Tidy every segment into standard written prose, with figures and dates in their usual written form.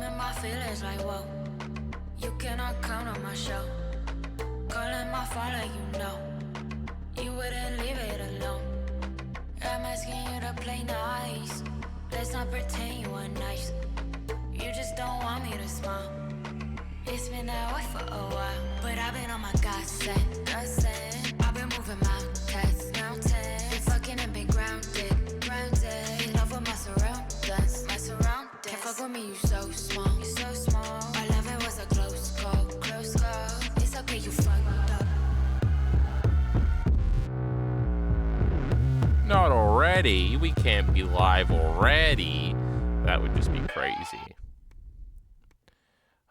in my feelings like whoa. You cannot count on my show. Calling my phone like you know. You wouldn't leave it alone. I'm asking you to play nice. Let's not pretend you are nice. You just don't want me to smile. It's been that way for a while, but I've been on my godsend. I've been moving mountains. Been fucking and been grounded. In love with my surroundings. Can't fuck with me, you so small. Our loving was a close call. It's okay, you fucked up. Not already. We can't be live already. That would just be crazy.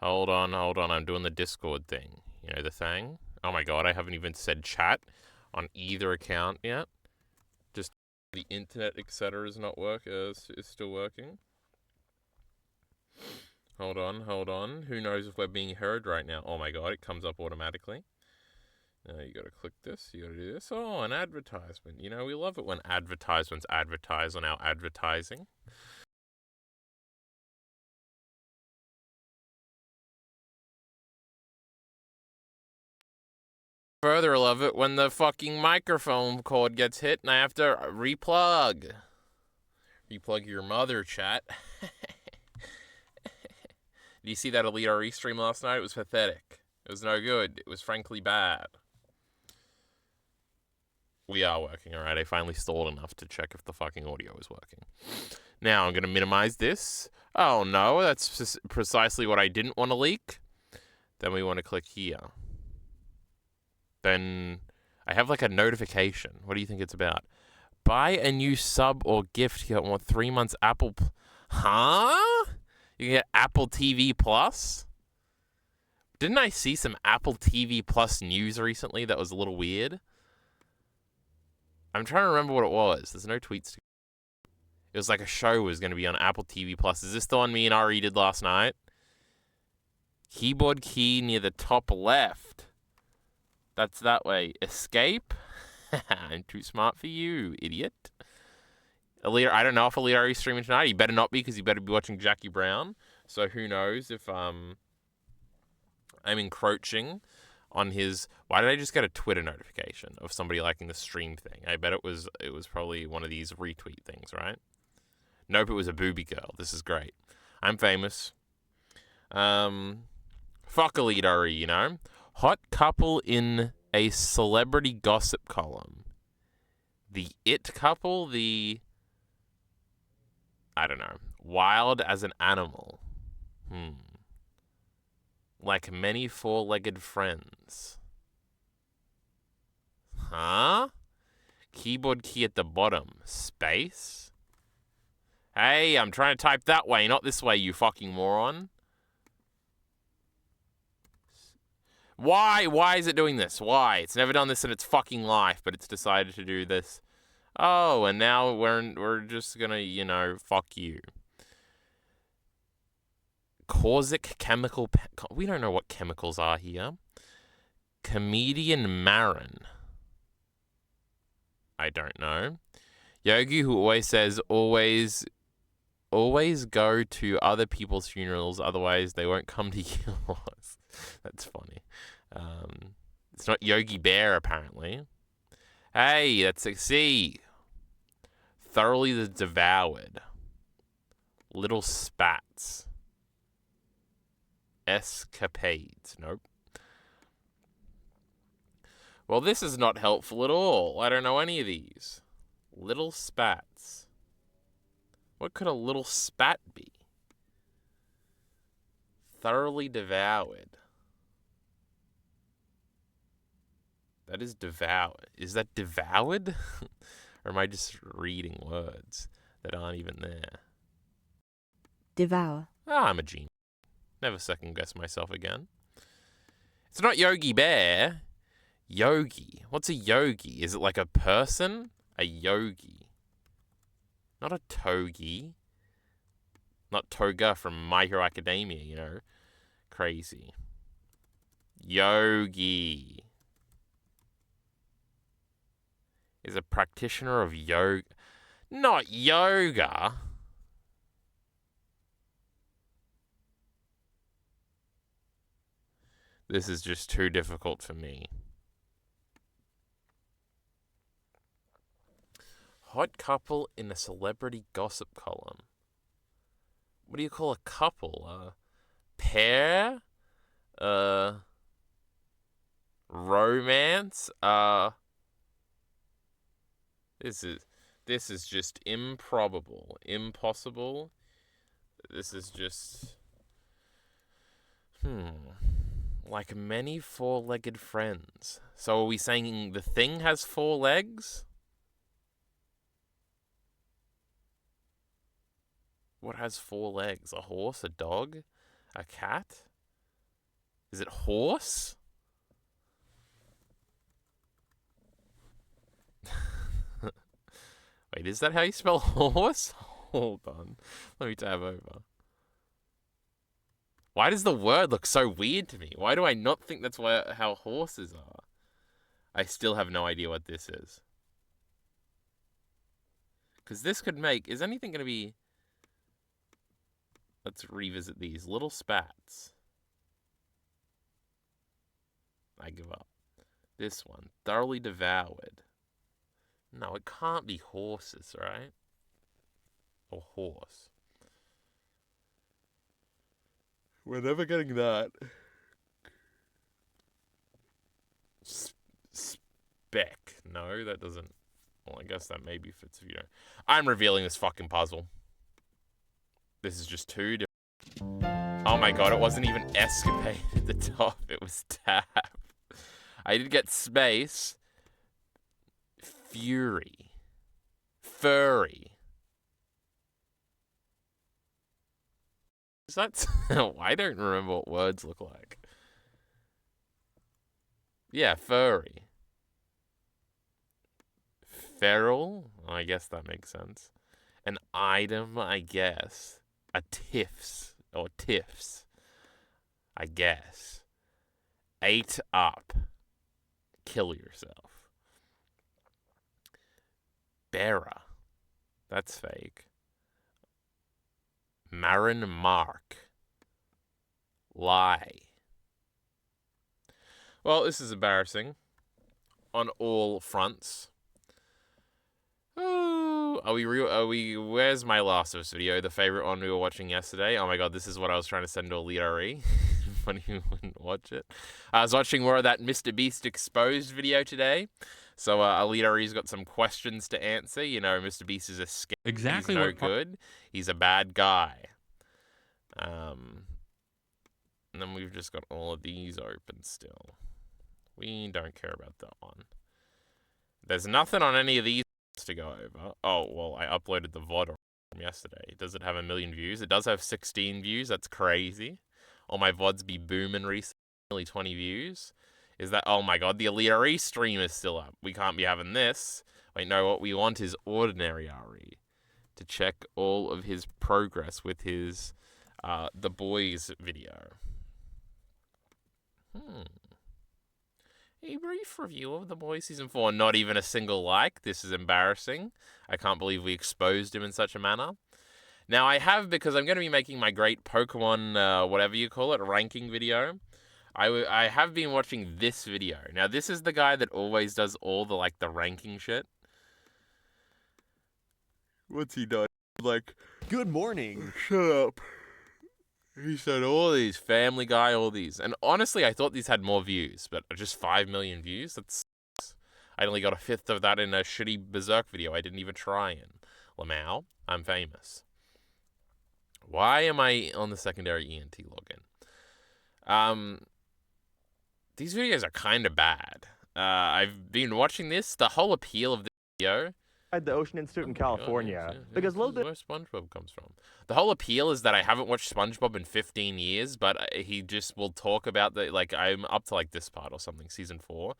Hold on. I'm doing the Discord thing. You know the thing? Oh my god, I haven't even said chat on either account yet. Just the internet, etc. is still working. Hold on. Who knows if we're being heard right now? Oh my god, it comes up automatically. Now you gotta click this, you gotta do this. Oh, an advertisement. You know, we love it when advertisements advertise on our advertising. Further, I love it when the fucking microphone cord gets hit and I have to replug. Replug your mother, chat. Did you see that Elite RE stream last night? It was pathetic. It was no good. It was frankly bad. We are working, alright. I finally stalled enough to check if the fucking audio is working. Now, I'm going to minimize this. Oh no, that's precisely what I didn't want to leak. Then we want to click here. Then I have like a notification. What do you think it's about? Buy a new sub or gift. You get 3 months Apple. Huh? You can get Apple TV Plus? Didn't I see some Apple TV Plus news recently that was a little weird? I'm trying to remember what it was. There's no tweets. It was like a show was going to be on Apple TV Plus. Is this the one me and Ari did last night? Keyboard key near the top left. That's that way. Escape? I'm too smart for you, idiot. I don't know if Elite is streaming tonight. He better not be, because he better be watching Jackie Brown. So who knows if I'm encroaching on his... Why did I just get a Twitter notification of somebody liking the stream thing? I bet it was probably one of these retweet things, right? Nope, it was a booby girl. This is great. I'm famous. Fuck Elite RE, you know? Hot couple in a celebrity gossip column. The it couple, I don't know. Wild as an animal. Like many four-legged friends. Huh? Keyboard key at the bottom. Space? Hey, I'm trying to type that way, not this way, you fucking moron. Why? Why is it doing this? Why? It's never done this in its fucking life, but it's decided to do this. Oh, and now we're just gonna, you know, fuck you. Corsic chemical... We don't know what chemicals are here. Comedian Marin. I don't know. Yogi, who always says, always go to other people's funerals, otherwise they won't come to yours. That's funny. It's not Yogi Bear, apparently. Hey, that's a C. Thoroughly the devoured. Little spats. Escapades. Nope. Well, this is not helpful at all. I don't know any of these. Little spats. What could a little spat be? Thoroughly devoured. That is devoured. Is that devoured? Or am I just reading words that aren't even there? Devour. Ah, I'm a genius. Never second guess myself again. It's not Yogi Bear. Yogi. What's a yogi? Is it like a person? A yogi. Not a togi. Not Toga from My Hero Academia, you know. Crazy. Yogi. Is a practitioner of yoga. Not yoga. This is just too difficult for me. Hot couple in a celebrity gossip column. What do you call a couple? Pair? Romance? This is just improbable. Impossible. This is just... Like many four-legged friends. So are we saying the thing has 4 legs? What has 4 legs? A horse? A dog? A cat? Is it horse? Wait, is that how you spell horse? Hold on. Let me tab over. Why does the word look so weird to me? Why do I not think that's how horses are? I still have no idea what this is. Because this could make... Is anything going to be... Let's revisit these. Little spats. I give up. This one. Thoroughly devoured. No, it can't be horses, right? Or horse. We're never getting that. Spec. No, that doesn't... Well, I guess that maybe fits if you don't... I'm revealing this fucking puzzle. This is just too different. Oh my god, it wasn't even escapade at the top. It was tab. I did get space. Fury. Furry. Is that... I don't remember what words look like. Yeah, furry. Feral? I guess that makes sense. An item, I guess. A tiffs. Or tiffs. I guess. 8 up. Kill yourself. Bearer. That's fake. Marin Mark. Lie. Well, this is embarrassing. On all fronts. Oh, where's my Last of Us video? The favorite one we were watching yesterday. Oh my god, this is what I was trying to send to Alita. Funny you wouldn't watch it. I was watching more of that Mr. Beast Exposed video today. So Alita got some questions to answer. You know, Mr. Beast is a scam. Exactly. He's no good. He's a bad guy. And then we've just got all of these open still. We don't care about that one. There's nothing on any of these to go over. Oh, well, I uploaded the VOD from yesterday. Does it have 1 million views? It does have 16 views. That's crazy. All my VODs be booming recently. Nearly 20 views. Is that... Oh my god, the Elite RE stream is still up. We can't be having this. Wait, no, what we want is Ordinary RE. To check all of his progress with his The Boys video. A brief review of The Boys Season 4. Not even a single like. This is embarrassing. I can't believe we exposed him in such a manner. Now, I have, because I'm going to be making my great Pokemon, whatever you call it, ranking video. I have been watching this video. Now, this is the guy that always does all the, like, the ranking shit. What's he done? Like, good morning. Shut up. He said all these, Family Guy, all these. And honestly, I thought these had more views, but just 5 million views? That's... I only got 1/5 of that in a shitty Berserk video I didn't even try in. Lamau, I'm famous. Why am I on the secondary ENT login? These videos are kind of bad. I've been watching this. The whole appeal of this video... The Ocean Institute in California. Yeah. Because a little bit where SpongeBob comes from. The whole appeal is that I haven't watched SpongeBob in 15 years, but he just will talk about the... Like, I'm up to, like, this part or something, season 4.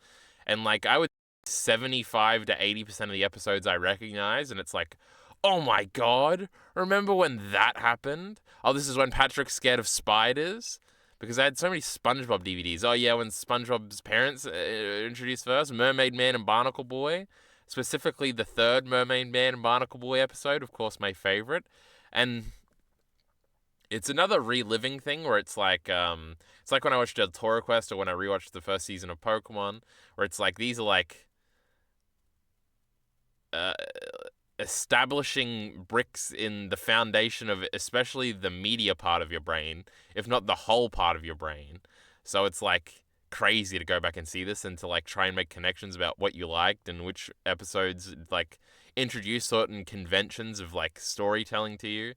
And, like, I would... 75 to 80% of the episodes I recognize, and it's like... Oh my god, remember when that happened? Oh, this is when Patrick's scared of spiders? Because I had so many SpongeBob DVDs. Oh yeah, when SpongeBob's parents introduced first, Mermaid Man and Barnacle Boy. Specifically the 3rd Mermaid Man and Barnacle Boy episode, of course my favorite. And It's another reliving thing where it's like when I watched Del Toro Quest or when I rewatched the first season of Pokemon, where it's like these are like establishing bricks in the foundation of especially the media part of your brain, if not the whole part of your brain. So it's like crazy to go back and see this and to like try and make connections about what you liked and which episodes like introduce certain conventions of like storytelling to you.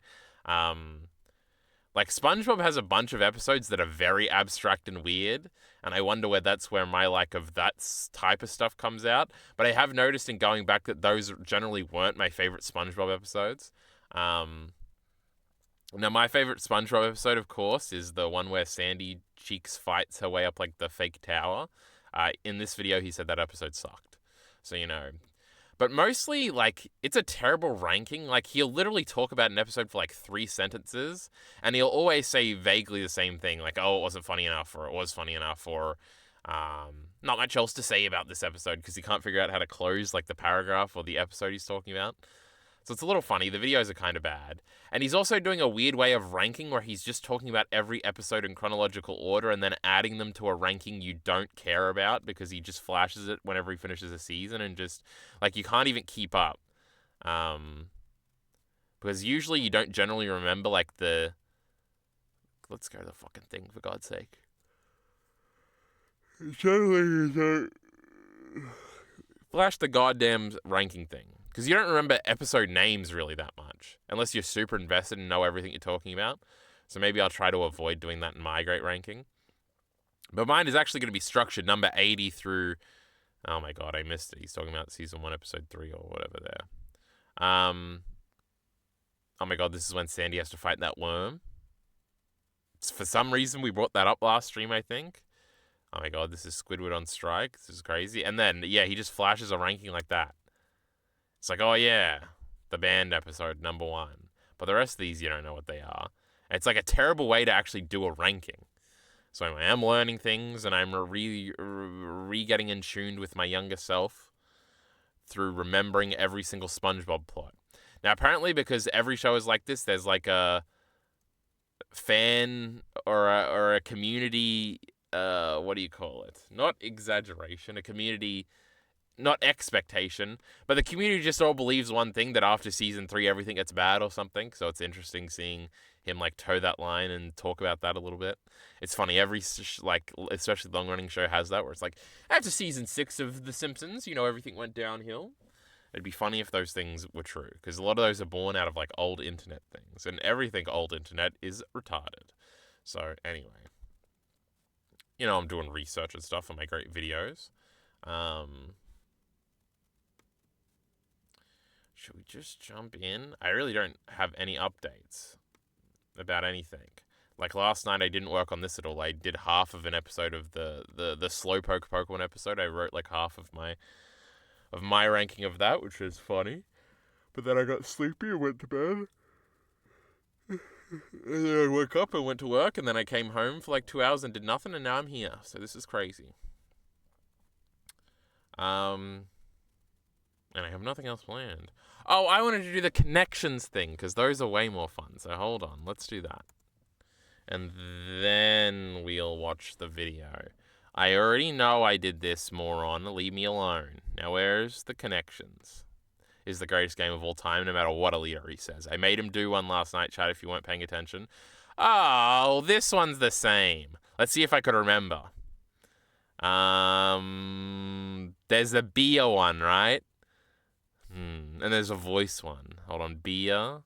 Like SpongeBob has a bunch of episodes that are very abstract and weird, and I wonder where my like of that type of stuff comes out. But I have noticed in going back that those generally weren't my favorite SpongeBob episodes. Now my favorite SpongeBob episode, of course, is the one where Sandy Cheeks fights her way up like the fake tower. In this video, he said that episode sucked, so you know. But mostly, like, it's a terrible ranking. Like, he'll literally talk about an episode for, like, 3 sentences, and he'll always say vaguely the same thing, like, oh, it wasn't funny enough, or it was funny enough, or not much else to say about this episode, because he can't figure out how to close, like, the paragraph or the episode he's talking about. So it's a little funny. The videos are kind of bad. And he's also doing a weird way of ranking where he's just talking about every episode in chronological order and then adding them to a ranking you don't care about because he just flashes it whenever he finishes a season and just, like, you can't even keep up. Because usually you don't generally remember, like, the... Let's go to the fucking thing, for God's sake. Generally you don't... Flash the goddamn ranking thing. Because you don't remember episode names really that much, unless you're super invested and know everything you're talking about. So maybe I'll try to avoid doing that in my great ranking. But mine is actually going to be structured number 80 through... Oh my god, I missed it. He's talking about season 1, episode 3 or whatever there. Oh my god, this is when Sandy has to fight that worm. For some reason, we brought that up last stream, I think. Oh my god, this is Squidward on strike. This is crazy. And then, yeah, he just flashes a ranking like that. It's like, oh yeah, the band episode, number 1. But the rest of these, you don't know what they are. And it's like a terrible way to actually do a ranking. So I am learning things, and I'm getting in tuned with my younger self through remembering every single SpongeBob plot. Now, apparently, because every show is like this, there's like a fan or a community, what do you call it? Not exaggeration, a community... Not expectation, but the community just all believes one thing, that after season 3 everything gets bad or something. So it's interesting seeing him like toe that line and talk about that a little bit. It's funny, every like especially long running show has that, where it's like after season 6 of The Simpsons, you know, everything went downhill. It'd be funny if those things were true, because a lot of those are born out of like old internet things, and everything old internet is retarded. So anyway, you know, I'm doing research and stuff for my great videos. Should we just jump in? I really don't have any updates about anything. Like last night, I didn't work on this at all. I did half of an episode of the Slowpoke Pokemon episode. I wrote like half of my ranking of that, which was funny. But then I got sleepy and went to bed. And then I woke up and went to work, and then I came home for like 2 hours and did nothing, and now I'm here. So this is crazy. And I have nothing else planned. Oh, I wanted to do the connections thing, because those are way more fun. So hold on, let's do that. And then we'll watch the video. I already know I did this, moron. Leave me alone. Now where's the connections? Is the greatest game of all time, no matter what a leader he says. I made him do one last night, chat, if you weren't paying attention. Oh, this one's the same. Let's see if I could remember. There's a beer one, right? And there's a voice one. Hold on, beer.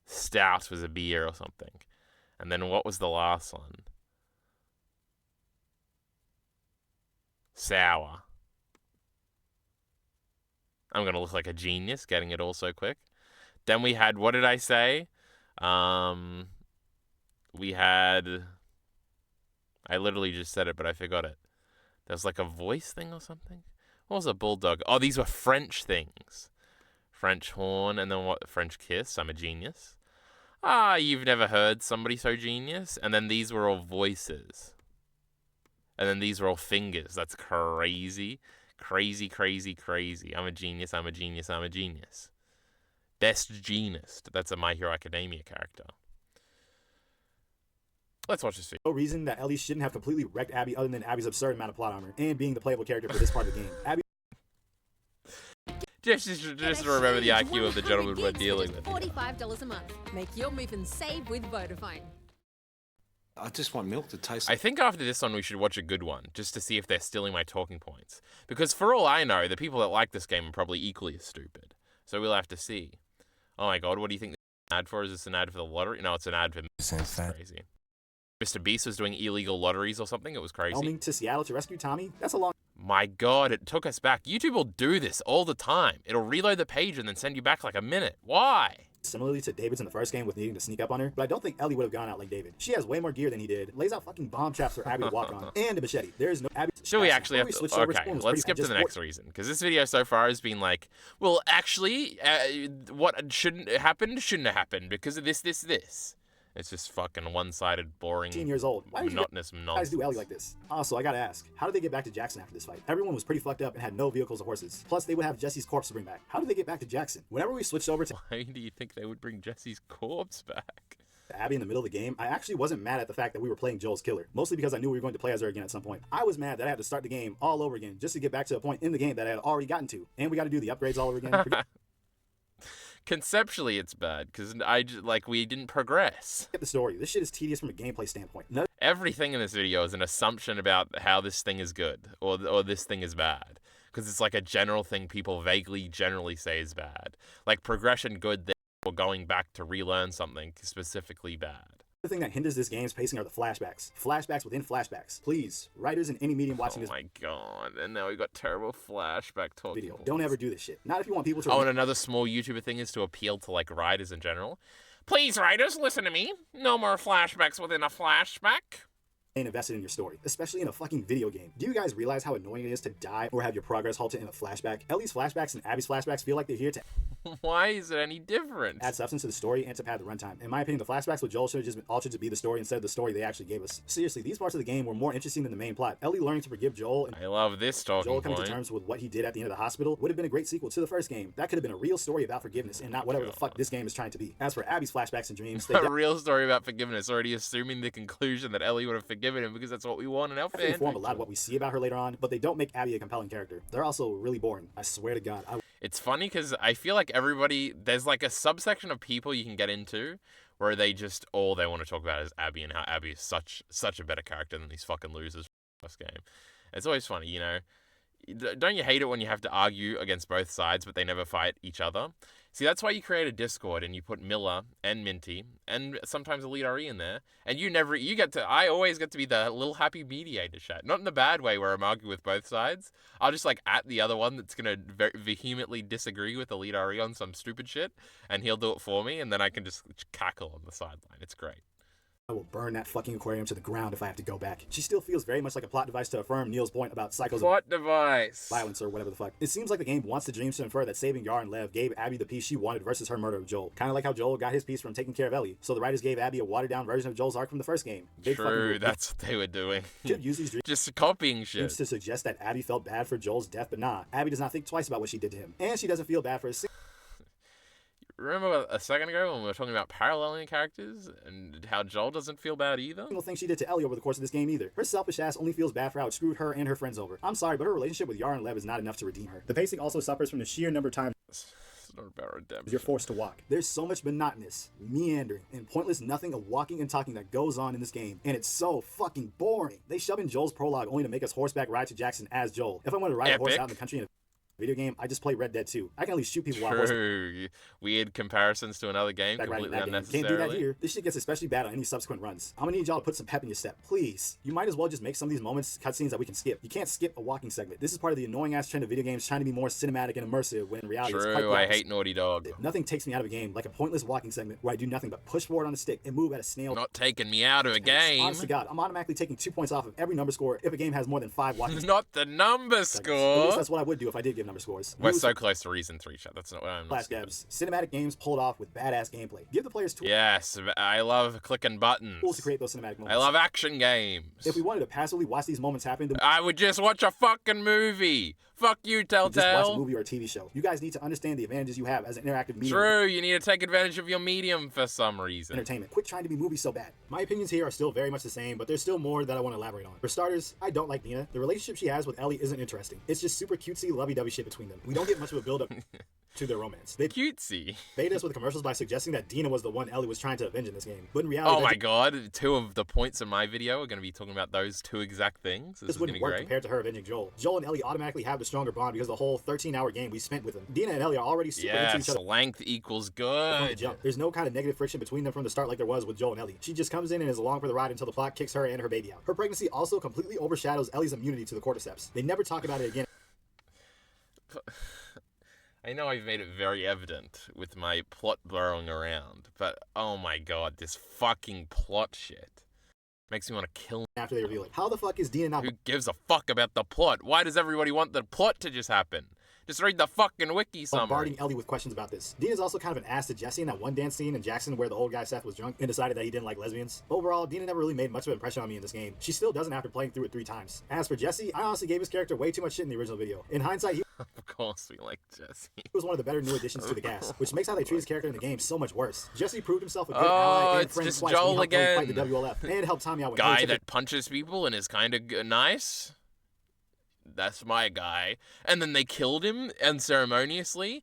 Stout was a beer or something. And then what was the last one? Sour. I'm going to look like a genius getting it all so quick. Then we had, what did I say? We had... I literally just said it, but I forgot it. There's like a voice thing or something. What was a bulldog? Oh, these were French things. French horn, and then what? French kiss. I'm a genius. Ah, you've never heard somebody so genius? And then these were all voices. And then these were all fingers. That's crazy. Crazy, crazy, crazy. I'm a genius, I'm a genius, I'm a genius. Best Genist. That's a My Hero Academia character. Let's watch this video. No reason that Ellie shouldn't have completely wrecked Abby other than Abby's absurd amount of plot armor and being the playable character for this part of the game. Abby Just to remember the IQ of the gentleman we're dealing with. $45 a month. Make your move and save with Vodafone. I just want milk to taste. I think after this one we should watch a good one, just to see if they're stealing my talking points. Because for all I know, the people that like this game are probably equally as stupid. So we'll have to see. Oh my god, what do you think this is an ad for? Is this an ad for the lottery? No, it's an ad for... This is crazy. Mr. Beast was doing illegal lotteries or something. It was crazy. Filming to Seattle to rescue Tommy. That's a long... My god, it took us back. YouTube will do this all the time. It'll reload the page and then send you back like a minute. Why? Similarly to David's in the first game with needing to sneak up on her, but I don't think Ellie would have gone out like David. She has way more gear than he did, lays out fucking bomb traps for Abby to walk on, and a machete. There is no Abby. Should we actually have to... Okay, let's skip to the next reason. Because this video so far has been like, well, actually, what shouldn't have happened because of this. It's just fucking one-sided, boring, 18 years old. Why did monotonous you guys nonsense. do Ellie like this? Also, I gotta ask, how did they get back to Jackson after this fight? Everyone was pretty fucked up and had no vehicles or horses. Plus, they would have Jesse's corpse to bring back. How did they get back to Jackson? Whenever we switched over to Why do you think they would bring Jesse's corpse back? Abby in the middle of the game, I actually wasn't mad at the fact that we were playing Joel's killer, mostly because I knew we were going to play as her again at some point. I was mad that I had to start the game all over again just to get back to a point in the game that I had already gotten to, and we got to do the upgrades all over again. Conceptually, it's bad because we didn't progress. Get the story. This shit is tedious from a gameplay standpoint. No, Everything in this video is an assumption about how this thing is good or this thing is bad. Because it's like a general thing people generally say is bad. Like progression good, therefore going back to relearn something specifically bad. the thing that hinders this game's pacing are the flashbacks. Flashbacks within flashbacks. Please, writers in any medium watching this Oh my god, and now we got terrible flashback talk. video, don't ever do this shit. Not if you want people to... Oh, and another small YouTuber thing is to appeal to, like, writers in general. Please, writers, listen to me. No more flashbacks within a flashback. And invested in your story, especially in a fucking video game. Do you guys realize how annoying it is to die or have your progress halted in a flashback? Ellie's flashbacks and Abby's flashbacks feel like they're here to Why is it any different? add substance to the story and to pad the runtime. In my opinion, the flashbacks with Joel should have just been altered to be the story instead of the story they actually gave us. Seriously, these parts of the game were more interesting than the main plot. Ellie learning to forgive Joel and I love this talking Joel coming point. to terms with what he did at the end of the hospital would have been a great sequel to the first game. That could have been a real story about forgiveness and not whatever the fuck this game is trying to be. As for Abby's flashbacks and dreams, they A real story about forgiveness, already assuming the conclusion that Ellie would have forgiven him because that's what we want in our definitely fan inform a lot of what we see about her later on, but they don't make Abby a compelling character. They're also really boring. I swear to God. It's funny because I feel like there's like a subsection of people you can get into where they just, all they want to talk about is Abby and how Abby is such a better character than these fucking losers from this game. It's always funny, you know. Don't you hate it when you have to argue against both sides but they never fight each other? See, that's why you create a Discord and you put Miller and Minty and sometimes Elite RE in there, and I always get to be the little happy mediator chat. Not in the bad way where I'm arguing with both sides. I'll just like at the other one that's gonna vehemently disagree with Elite RE on some stupid shit, and he'll do it for me, and then I can just cackle on the sideline. It's great. I will burn that fucking aquarium to the ground if I have to go back. She still feels very much like a plot device to affirm Neil's point about cycles Plot of device. violence or whatever the fuck. It seems like the game wants the dreams to infer that saving Yar and Lev gave Abby the peace she wanted versus her murder of Joel. Kind of like how Joel got his peace from taking care of Ellie. So the writers gave Abby a watered down version of Joel's arc from the first game. Big fucking True, rule. that's what they were doing. Should use these dreams Just copying shit. to suggest that Abby felt bad for Joel's death, but nah. Abby does not think twice about what she did to him. And she doesn't feel bad for a Remember a second ago when we were talking about paralleling characters and how Joel doesn't feel bad either? single thing she did to Ellie over the course of this game either. Her selfish ass only feels bad for how it screwed her and her friends over. I'm sorry, but her relationship with Yar and Lev is not enough to redeem her. The pacing also suffers from the sheer number of times It's not about redemption. you're forced to walk. There's so much monotonous, meandering, and pointless nothing of walking and talking that goes on in this game, and it's so fucking boring. They shove in Joel's prologue only to make us horseback ride to Jackson as Joel. If I wanted to ride a horse Epic. out in the country in a video game, I just play Red Dead 2. I can at least shoot people while horseback True. Weird comparisons to another game, riding completely that game. Can't unnecessarily. do that here. This shit gets especially bad on any subsequent runs. I'm gonna need y'all to put some pep in your step, please. You might as well just make some of these moments cutscenes that we can skip. You can't skip a walking segment. This is part of the annoying ass trend of video games trying to be more cinematic and immersive when in reality it's quite True, the I opposite. hate Naughty Dog. Nothing takes me out of a game like a pointless walking segment where I do nothing but push forward on the stick and move at a snail. Not taking me out of a pace. game. Honest to God, I'm automatically taking 2 points off of every number score if a game has more than 5 walking Not the number segments. At score. least that's what I would do if I did give numbers. number scores. We're News so close to reason 3 chat. That's not what I'm Flash skipping. devs. Cinematic games pulled off with badass gameplay. Give the players tools Yes, I love clicking buttons. to create those cinematic moments. I love action games. If we wanted to passively watch these moments happen, then I would just watch a fucking movie. Fuck you, we just watch a Telltale. movie or a TV show. You guys need to understand the advantages you have as an interactive medium. True, you need to take advantage of your medium for some reason. Entertainment. Quit trying to be movies so bad. My opinions here are still very much the same, but there's still more that I want to elaborate on. For starters, I don't like Dina. The relationship she has with Ellie isn't interesting. It's just super cutesy, lovey-dovey shit between them. We don't get much of a build-up to their romance. They Cutesy. bait us with commercials by suggesting that Dina was the one Ellie was trying to avenge in this game. But in reality, Oh that my god, 2 of the points in my video are going to be talking about those 2 exact things. This This is going to wouldn't be work great. compared to her avenging Joel. Joel and Ellie automatically have the stronger bond because of the whole 13-hour game we spent with them. Dina and Ellie are already super into each Yes, other length equals from the good. jump. There's no kind of negative friction between them from the start like there was with Joel and Ellie. She just comes in and is along for the ride until the plot kicks her and her baby out. Her pregnancy also completely overshadows Ellie's immunity to the cordyceps. They never talk about it again. I know I've made it very evident with my plot blurring around, but oh my god, this fucking plot shit makes me want to kill. After they reveal it. How the fuck is Dina not Who gives a fuck about the plot? Why does everybody want the plot to just happen? Just read the fucking wiki summary. bombarding Ellie with questions about this? Dina's also kind of an ass to Jesse in that one dance scene in Jackson where the old guy Seth was drunk and decided that he didn't like lesbians. Overall, Dina never really made much of an impression on me in this game. She still doesn't after playing through it 3 times. As for Jesse, I honestly gave his character way too much shit in the original video. In hindsight, he Of course we like Jesse. was one of the better new additions to the cast, which makes how they treat his character in the game so much worse. Jesse proved himself a good Oh, ally and it's friend just twice when he Joel helped Ellie fight again. the WLF and helped Tommy out when Guy Ellie that punches people and is kind of nice. That's my guy. And then they killed him unceremoniously.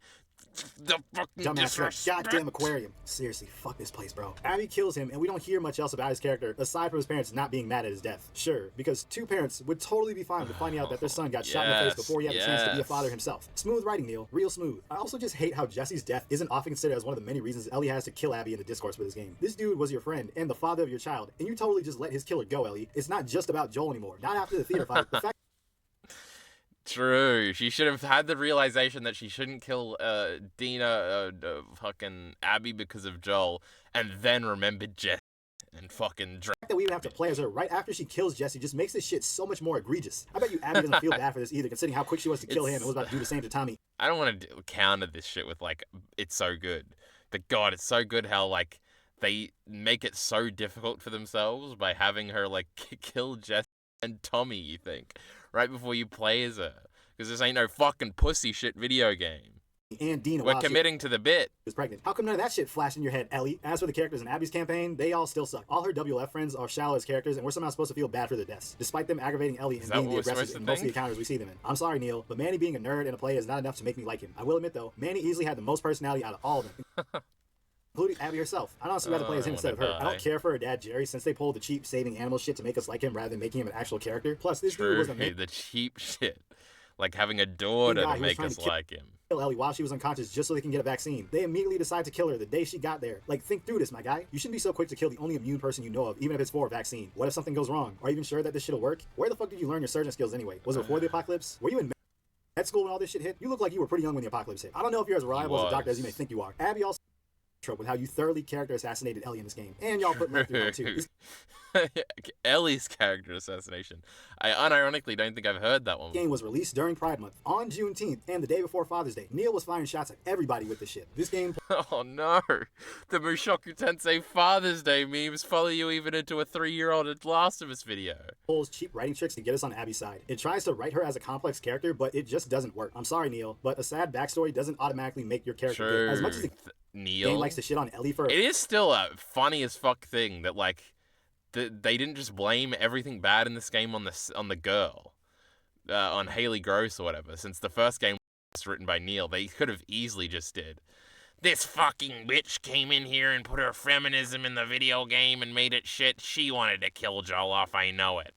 The fucking dumbass wreck. disrespect. Goddamn aquarium. Seriously, fuck this place, bro. Abby kills him, and we don't hear much else about his character aside from his parents not being mad at his death. Sure, because 2 parents would totally be fine with finding out that their son got shot in the face Yes, before he had a chance to be a yes. father himself. Smooth writing, Neil. Real smooth. I also just hate how Jesse's death isn't often considered as one of the many reasons Ellie has to kill Abby in the discourse with this game. This dude was your friend and the father of your child, and you totally just let his killer go, Ellie. It's not just about Joel anymore. Not after the theater fight. The fact True. She should have had the realization that she shouldn't kill Dina, fucking Abby because of Joel, and then remembered Jess and fucking that we even have to play as her right after she kills Jesse just makes this shit so much more egregious. I bet you Abby doesn't feel bad for this either, considering how quick she was to kill him and was about to do the same to Tommy. I don't want to counter this shit with like it's so good, but God, it's so good how like they make it so difficult for themselves by having her like kill Jess and Tommy. You think right before you play as her, because this ain't no fucking pussy shit video game. And Dina We're while she committing to the bit. was pregnant. How come none of that shit flashed in your head, Ellie? As for the characters in Abby's campaign, they all still suck. All her WLF friends are shallow as characters, and we're somehow supposed to feel bad for their deaths, despite them aggravating Ellie and that being what the we're supposed aggressors to in most of the think? encounters we see them in. I'm sorry, Neil, but Manny being a nerd and a player is not enough to make me like him. I will admit, though, Manny easily had the most personality out of all of them. Including Abby herself. I'd honestly rather play as him I instead of wanna her. I die. don't care for her dad, Jerry, since they pulled the cheap saving animal shit to make us like him rather than making him an actual character. Plus, this dude True, was the main the cheap shit, like having a daughter guy to who was make trying us to kill- like him. Ellie while she was unconscious just so they can get a vaccine. They immediately decide to kill her the day she got there. Like, think through this, my guy. You shouldn't be so quick to kill the only immune person you know of, even if it's for a vaccine. What if something goes wrong? Are you even sure that this shit'll work? Where the fuck did you learn your surgeon skills anyway? Was it before the apocalypse? Were you in med school when all this shit hit? You look like you were pretty young when the apocalypse hit. I don't know if you're as reliable as a doctor as you may think you are. Abby also trope with how you thoroughly character assassinated Ellie in this game. And y'all put left through her too. This Ellie's character assassination. I unironically don't think I've heard that one. game was released during Pride Month on Juneteenth and the day before Father's Day. Neil was firing shots at everybody with this shit. This game Oh no! The Mushoku Tensei Father's Day memes follow you even into a 3-year-old Last of Us video. pulls cheap writing tricks to get us on Abby's side. It tries to write her as a complex character, but it just doesn't work. I'm sorry, Neil, but a sad backstory doesn't automatically make your character good. True. As much as the Neil. game likes to shit on Ellie for It is still a funny as fuck thing that like they didn't just blame everything bad in this game on the girl, on Haley Gross or whatever. Since the first game was written by Neil, they could have easily just did. This fucking bitch came in here and put her feminism in the video game and made it shit. She wanted to kill Joel off, I know it.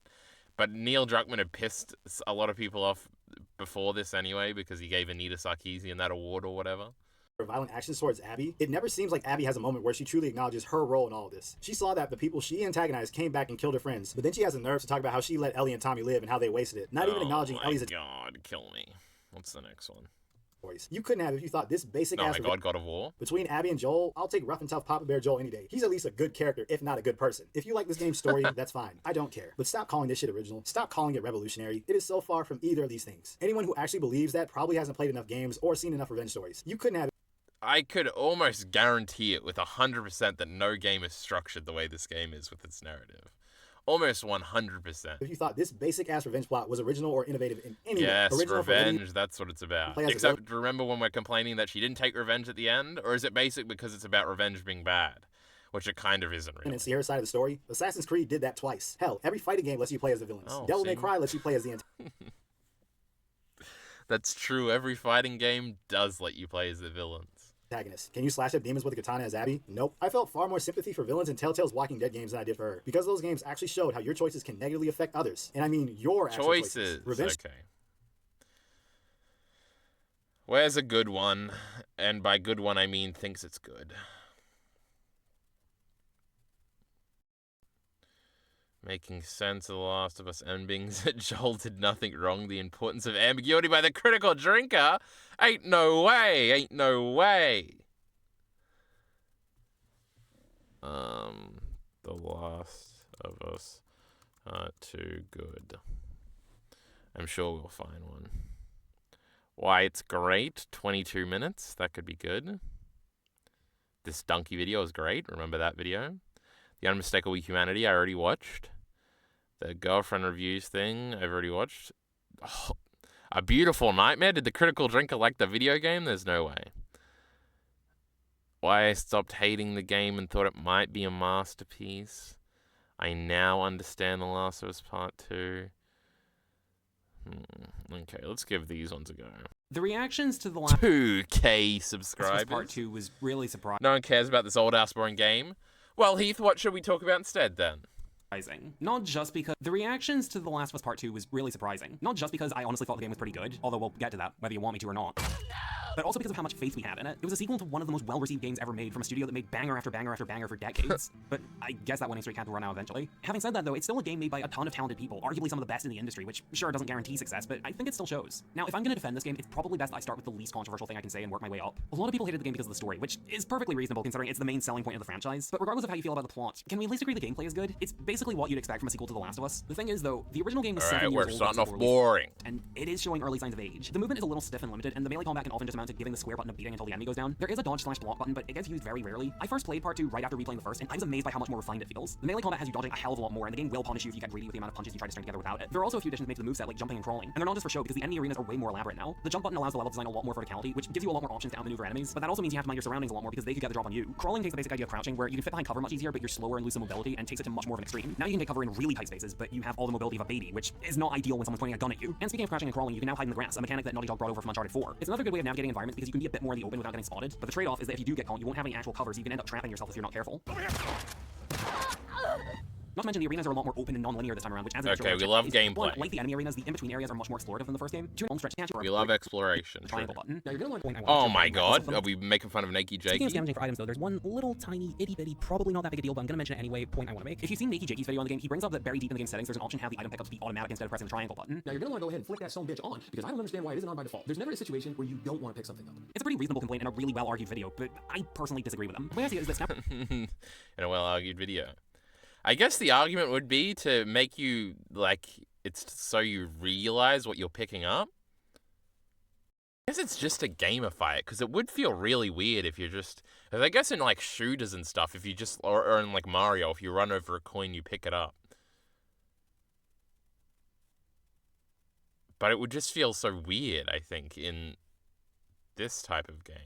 But Neil Druckmann had pissed a lot of people off before this anyway because he gave Anita Sarkeesian that award or whatever. violent actions towards Abby, it never seems like Abby has a moment where she truly acknowledges her role in all of this. She saw that the people she antagonized came back and killed her friends, but then she has the nerve to talk about how she let Ellie and Tommy live and how they wasted it, not even acknowledging my Ellie's God, kill me. What's the next one? stories. You couldn't have if you thought this basic Oh ass my god, God of War. between Abby and Joel, I'll take rough and tough Papa Bear Joel any day. He's at least a good character, if not a good person. If you like this game's story, that's fine. I don't care. But stop calling this shit original. Stop calling it revolutionary. It is so far from either of these things. Anyone who actually believes that probably hasn't played enough games or seen enough revenge stories. You couldn't have I could almost guarantee it with 100% that no game is structured the way this game is with its narrative. Almost 100%. if you thought this basic ass revenge plot was original or innovative in any way. Yes, Original for any- revenge, that's what it's about. Play as a Except, remember when we're complaining that she didn't take revenge at the end? Or is it basic because it's about revenge being bad? Which it kind of isn't, really. and Sierra's side of the story. Assassin's Creed did that twice. Hell, every fighting game lets you play as the villains. Oh, Devil May see? Cry lets you play as the That's true. Every fighting game does let you play as the villains. antagonist. Can you slash up demons with a katana as Abby? Nope. I felt far more sympathy for villains in Telltale's Walking Dead games than I did for her, because those games actually showed how your choices can negatively affect others. And I mean your actual choices. Revenge Okay. Where's a good one? And by good one, I mean thinks it's good. Making sense of The Last of Us endings that Joel did nothing wrong. The importance of ambiguity by the critical drinker. Ain't no way. Ain't no way. The Last of Us too good. I'm sure we'll find one. Why it's great. 22 minutes. That could be good. This donkey video is great. Remember that video? The Unmistakable Humanity, I already watched. The girlfriend reviews thing, I've already watched. Oh, A Beautiful Nightmare? Did the critical drinker like the video game? There's no way. Why I stopped hating the game and thought it might be a masterpiece. I now understand The Last of Us Part 2. Okay, let's give these ones a go. The reactions to The Last 2K of Us subscribers. Part 2 was really surprising. No one cares about this old-ass boring game. Well, Heath, what should we talk about instead, then? Not just because the reactions to The Last of Us Part 2 was really surprising. Not just because I honestly thought the game was pretty good, although we'll get to that, whether you want me to or not. But also because of how much faith we had in it. It was a sequel to one of the most well-received games ever made from a studio that made banger after banger after banger for decades. But I guess that winning streak had to run out eventually. Having said that though, it's still a game made by a ton of talented people, arguably some of the best in the industry, which sure doesn't guarantee success, but I think it still shows. Now, if I'm gonna defend this game, it's probably best I start with the least controversial thing I can say and work my way up. A lot of people hated the game because of the story, which is perfectly reasonable considering it's the main selling point of the franchise. But regardless of how you feel about the plot, can we at least agree the gameplay is good? It's basically what you'd expect from a sequel to The Last of Us. The thing is though, the original game was 7 Alright, years we're old starting when off it was released, boring. and it is showing early signs of age. The movement is a little stiff and limited, and the melee combat can often just amount to giving the square button a beating until the enemy goes down. There is a dodge/block button, but it gets used very rarely. I first played Part 2 right after replaying the first, and I was amazed by how much more refined it feels. The melee combat has you dodging a hell of a lot more, and the game will punish you if you get greedy with the amount of punches you try to string together without it. There are also a few additions made to the moveset, like jumping and crawling, and they're not just for show because the enemy arenas are way more elaborate now. The jump button allows the level design a lot more verticality, which gives you a lot more options to outmaneuver enemies, but that also means you have to mind your surroundings a lot more because they could get the drop on you. Crawling takes the basic idea of crouching, where you can fit behind cover much easier, but you're slower and lose some mobility, and takes it to much more of an extreme. Now you can take cover in really tight spaces, but you have all the mobility of a baby, which is not ideal when someone's pointing a gun at you. And speaking of crouching and crawling, you can now hide in the grass, a mechanic that Naughty Dog brought over from Uncharted 4. It's another good way of navigating environments because you can be a bit more in the open without getting spotted, but the trade-off is that if you do get caught, you won't have any actual cover, so you can end up trapping yourself if you're not careful. Not to mention the arenas are a lot more open and non-linear this time around, which adds an extra Okay, layer we of love challenge. gameplay. Like the enemy arenas, the in-between areas are much more explorative than the first game. To an long stretch, We love exploration. triangle button. Now you're gonna learn point I Oh want. my god, are we making fun of Nakey Speaking of Jakey? scavenging for items though, there's one little tiny itty bitty, probably not that big a deal, but I'm gonna mention it anyway, point I want to make. If you've seen Nakey Jakey's video on the game, he brings up that buried deep in the game settings, there's an option to have the item pickups be automatic instead of pressing the triangle button. Now you're gonna want to go ahead and flick that son of a bitch on, because I don't understand why it isn't on by default. There's never a situation where you don't want to pick something up. It's a pretty reasonable complaint and a really well-argued video, but I personally disagree with him. The way I see it is that Snap In a well-argued video. I guess the argument would be to make you, like, it's so you realize what you're picking up. I guess it's just to gamify it, because it would feel really weird if you're just... I guess in, like, shooters and stuff, if you just... Or in, like, Mario, if you run over a coin, you pick it up. But it would just feel so weird, I think, in this type of game.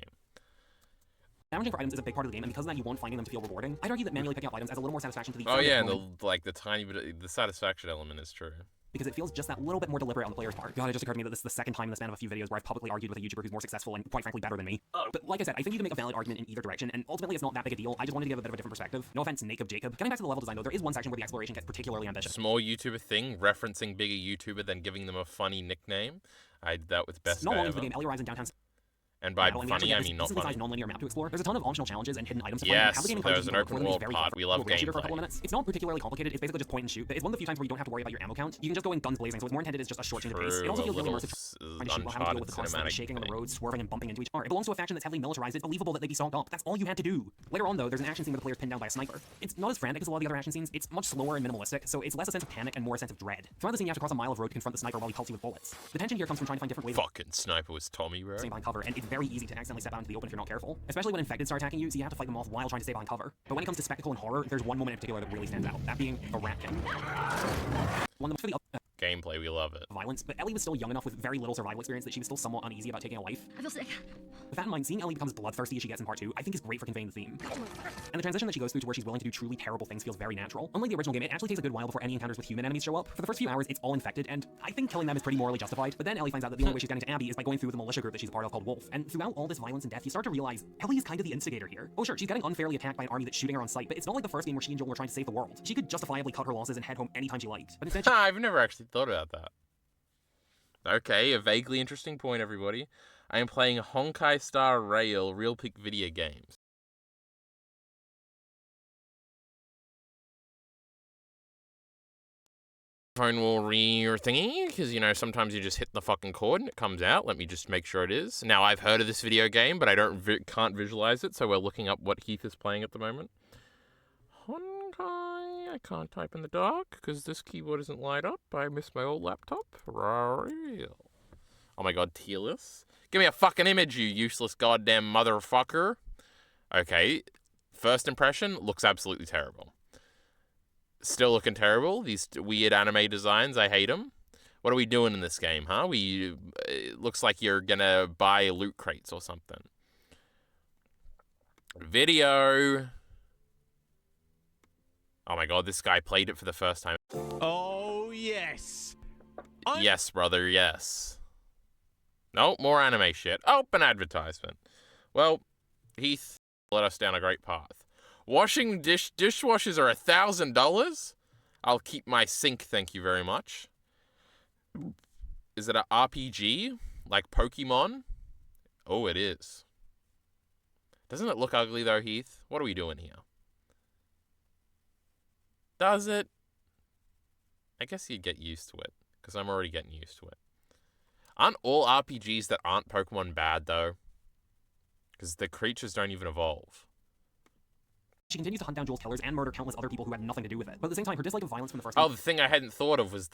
Scavenging for items is a big part of the game, and because of that, you want finding them to feel rewarding. I'd argue that manually picking up items adds a little more satisfaction to the Oh yeah, and moment, the tiny bit of, the satisfaction element is true. because it feels just that little bit more deliberate on the player's part. God, it just occurred to me that this is the second time in the span of a few videos where I've publicly argued with a YouTuber who's more successful and, quite frankly, better than me. But like I said, I think you can make a valid argument in either direction, and ultimately it's not that big a deal. I just wanted to give a bit of a different perspective. No offense, Jacob. Getting back to the level design though, there is one section where the exploration gets particularly ambitious. Small YouTuber thing, referencing bigger YouTuber, then giving them a funny nickname. I did that with Best Not Guy long into the Ever. game, Ellie arrives in downtown And by battle, and we actually funny, I get this mean not decently funny. sized non-linear map to explore. There's a ton of optional challenges and hidden items to find. and Yes, how the game there's encourages an you to open look for them is world very part. clever. We love We'll rail shooter for a gameplay. couple minutes. It's not particularly complicated. It's basically just point and shoot. But it's one of the few times where you don't have to worry about your ammo count. You can just go in guns blazing, so it's more intended as just a short change of pace. It also feels really immersive, trying to shoot while having to deal with the constant shaking on the road, swerving and bumping into each other. It belongs to a faction that's heavily militarized. It's believable that they'd be stocked up. That's all you had to do. Later on, though, there's an action scene where the player's pinned down by a sniper. It's not as frantic as a lot of the other action scenes. It's much slower and minimalistic, so it's less a sense of panic and more a sense of dread. Throughout the scene, you have to cross a mile of road to confront the sniper while he pelts you with bullets. The tension here comes from trying to find different ways. Fucking sniper was Tommy, bro. Stay behind cover, and it's very easy to accidentally step out into the open if you're not careful. Especially when infected start attacking you, so you have to fight them off while trying to stay behind cover. But when it comes to spectacle and horror, there's one moment in particular that really stands out. That being the Rat King. One for the Gameplay, we love it. violence, but Ellie was still young enough with very little survival experience that she was still somewhat uneasy about taking a life. I feel sick. With that in mind, seeing Ellie become as bloodthirsty as she gets in part 2, I think is great for conveying the theme. And the transition that she goes through to where she's willing to do truly terrible things feels very natural. Unlike the original game, it actually takes a good while before any encounters with human enemies show up. For the first few hours, it's all infected, and I think killing them is pretty morally justified. But then Ellie finds out that the only way she's getting to Abby is by going through the militia group that she's a part of called Wolf. And throughout all this violence and death, you start to realize Ellie is kind of the instigator here. Oh sure, she's getting unfairly attacked by an army that's shooting her on sight, but it's not like the first game where she and Joel were trying to save the world. She could justifiably cut her losses and head home anytime she liked. But instead, I've never actually thought about that. Okay, a vaguely interesting point, everybody. I am playing Honkai Star Rail Real Pick video games. Phone will re-thingy, because, you know, sometimes you just hit the fucking chord and it comes out. Let me just make sure it is. Now, I've heard of this video game, but I can't visualize it, so we're looking up what Heath is playing at the moment. Honkai... I can't type in the dark, because this keyboard isn't light up. I miss my old laptop. Rail. Oh my god, Tearless. Give me a fucking image, you useless goddamn motherfucker. Okay, first impression, looks absolutely terrible. Still looking terrible. These weird anime designs, I hate them. What are we doing in this game, huh? It looks like you're gonna buy loot crates or something. Video. Oh my god, this guy played it for the first time. Oh, yes. Yes, brother, yes. No, more anime shit. Open advertisement. Well, Heath led us down a great path. Washing dishwashers are $1,000? I'll keep my sink, thank you very much. Is it an RPG? Like Pokemon? Oh, it is. Doesn't it look ugly though, Heath? What are we doing here? Does it? I guess you'd get used to it, because I'm already getting used to it. Aren't all RPGs that aren't Pokemon bad, though? Because the creatures don't even evolve. she continues to hunt down Joel's killers and murder countless other people who had nothing to do with it. But at the same time, her dislike of violence from the first Oh, game... the thing I hadn't thought of was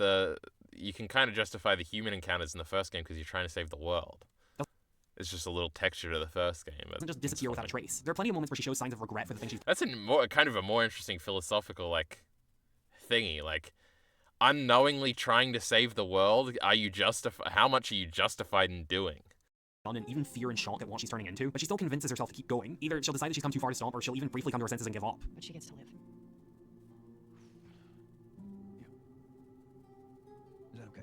you can kind of justify the human encounters in the first game because you're trying to save the world. It's just a little texture to the first game. doesn't just disappear without a trace. There are plenty of moments where she shows signs of regret for the things she's... That's kind of a more interesting philosophical, like, thingy. Like, unknowingly trying to save the world, how much are you justified in doing? And even fear and shock at what she's turning into, but she still convinces herself to keep going. Either she'll decide that she's come too far to stop, or she'll even briefly come to her senses and give up. But she gets to live. Is that okay?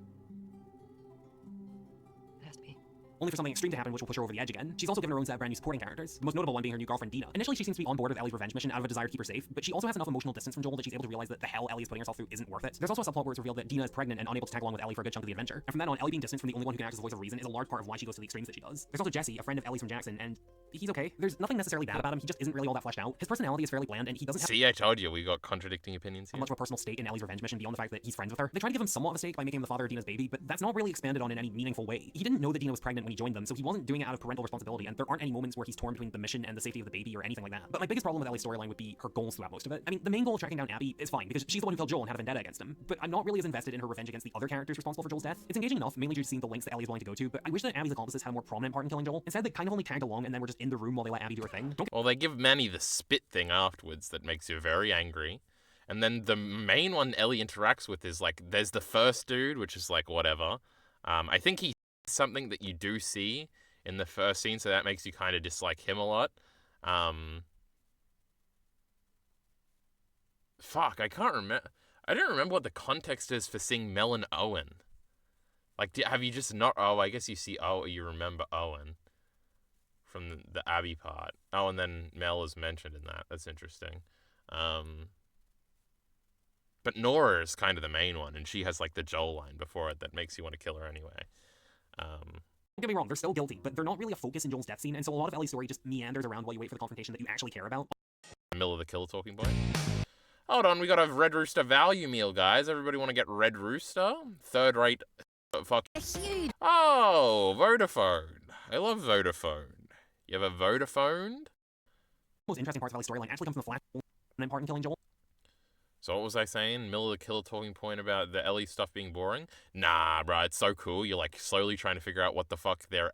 It has to be. Only for something extreme to happen, which will push her over the edge again. She's also given her own set of brand new supporting characters, the most notable one being her new girlfriend, Dina. Initially, she seems to be on board with Ellie's revenge mission out of a desire to keep her safe, but she also has enough emotional distance from Joel that she's able to realize that the hell Ellie is putting herself through isn't worth it. There's also a subplot where it's revealed that Dina is pregnant and unable to tag along with Ellie for a good chunk of the adventure. And from then on, Ellie being distant from the only one who can act as the voice of reason is a large part of why she goes to the extremes that she does. There's also Jesse, a friend of Ellie's from Jackson, and he's okay. There's nothing necessarily bad about him, he just isn't really all that fleshed out. His personality is fairly bland, and he doesn't have... See, I told you, we got contradicting opinions here. much of a personal stake in Ellie's revenge mission beyond the fact that he's friends with her. They try to give him somewhat of a stake by making him the father of Dina's baby, but that's not really expanded on in any meaningful way. He didn't know that Dina was pregnant when he joined them, so he wasn't doing it out of parental responsibility, and there aren't any moments where he's torn between the mission and the safety of the baby or anything like that. But my biggest problem with Ellie's storyline would be her goals throughout most of it. I mean, the main goal of tracking down Abby is fine, because she's the one who killed Joel and had a vendetta against him, but I'm not really as invested in her revenge against the other characters responsible for Joel's death. It's engaging enough, mainly due to seeing the links that Ellie's willing to go to, but I wish that Abby's accomplices had a more prominent part in killing Joel. Instead, they kind of only tagged along and then were just in the room while they let Abby do her thing. Well, they give Manny the spit thing afterwards that makes you very angry. And then the main one Ellie interacts with is, like, there's the first dude, which is, like, whatever. I think he's something that you do see in the first scene, so that makes you kind of dislike him a lot. Fuck, I can't remember. I don't remember what the context is for seeing Mel and Owen. Like, have you just not... Oh, I guess you see... Oh, you remember Owen from the Abby part. Oh, and then Mel is mentioned in that. That's interesting. But Nora is kind of the main one, and she has, like, the Joel line before it that makes you want to kill her anyway. Don't get me wrong, they're still guilty, but they're not really a focus in Joel's death scene, and so a lot of Ellie's story just meanders around while you wait for the confrontation that you actually care about. Miller the Killer talking point. Hold on, we got a Red Rooster value meal, guys. Everybody want to get Red Rooster? Third rate. Fuck. Oh, Vodafone. I love Vodafone. You have a Vodafone? The most interesting parts of Ellie's storyline actually come from the Flash part in killing Joel. So what was I saying? Miller the Killer talking point about the Ellie stuff being boring? Nah, bro, it's so cool. You're like slowly trying to figure out what the fuck their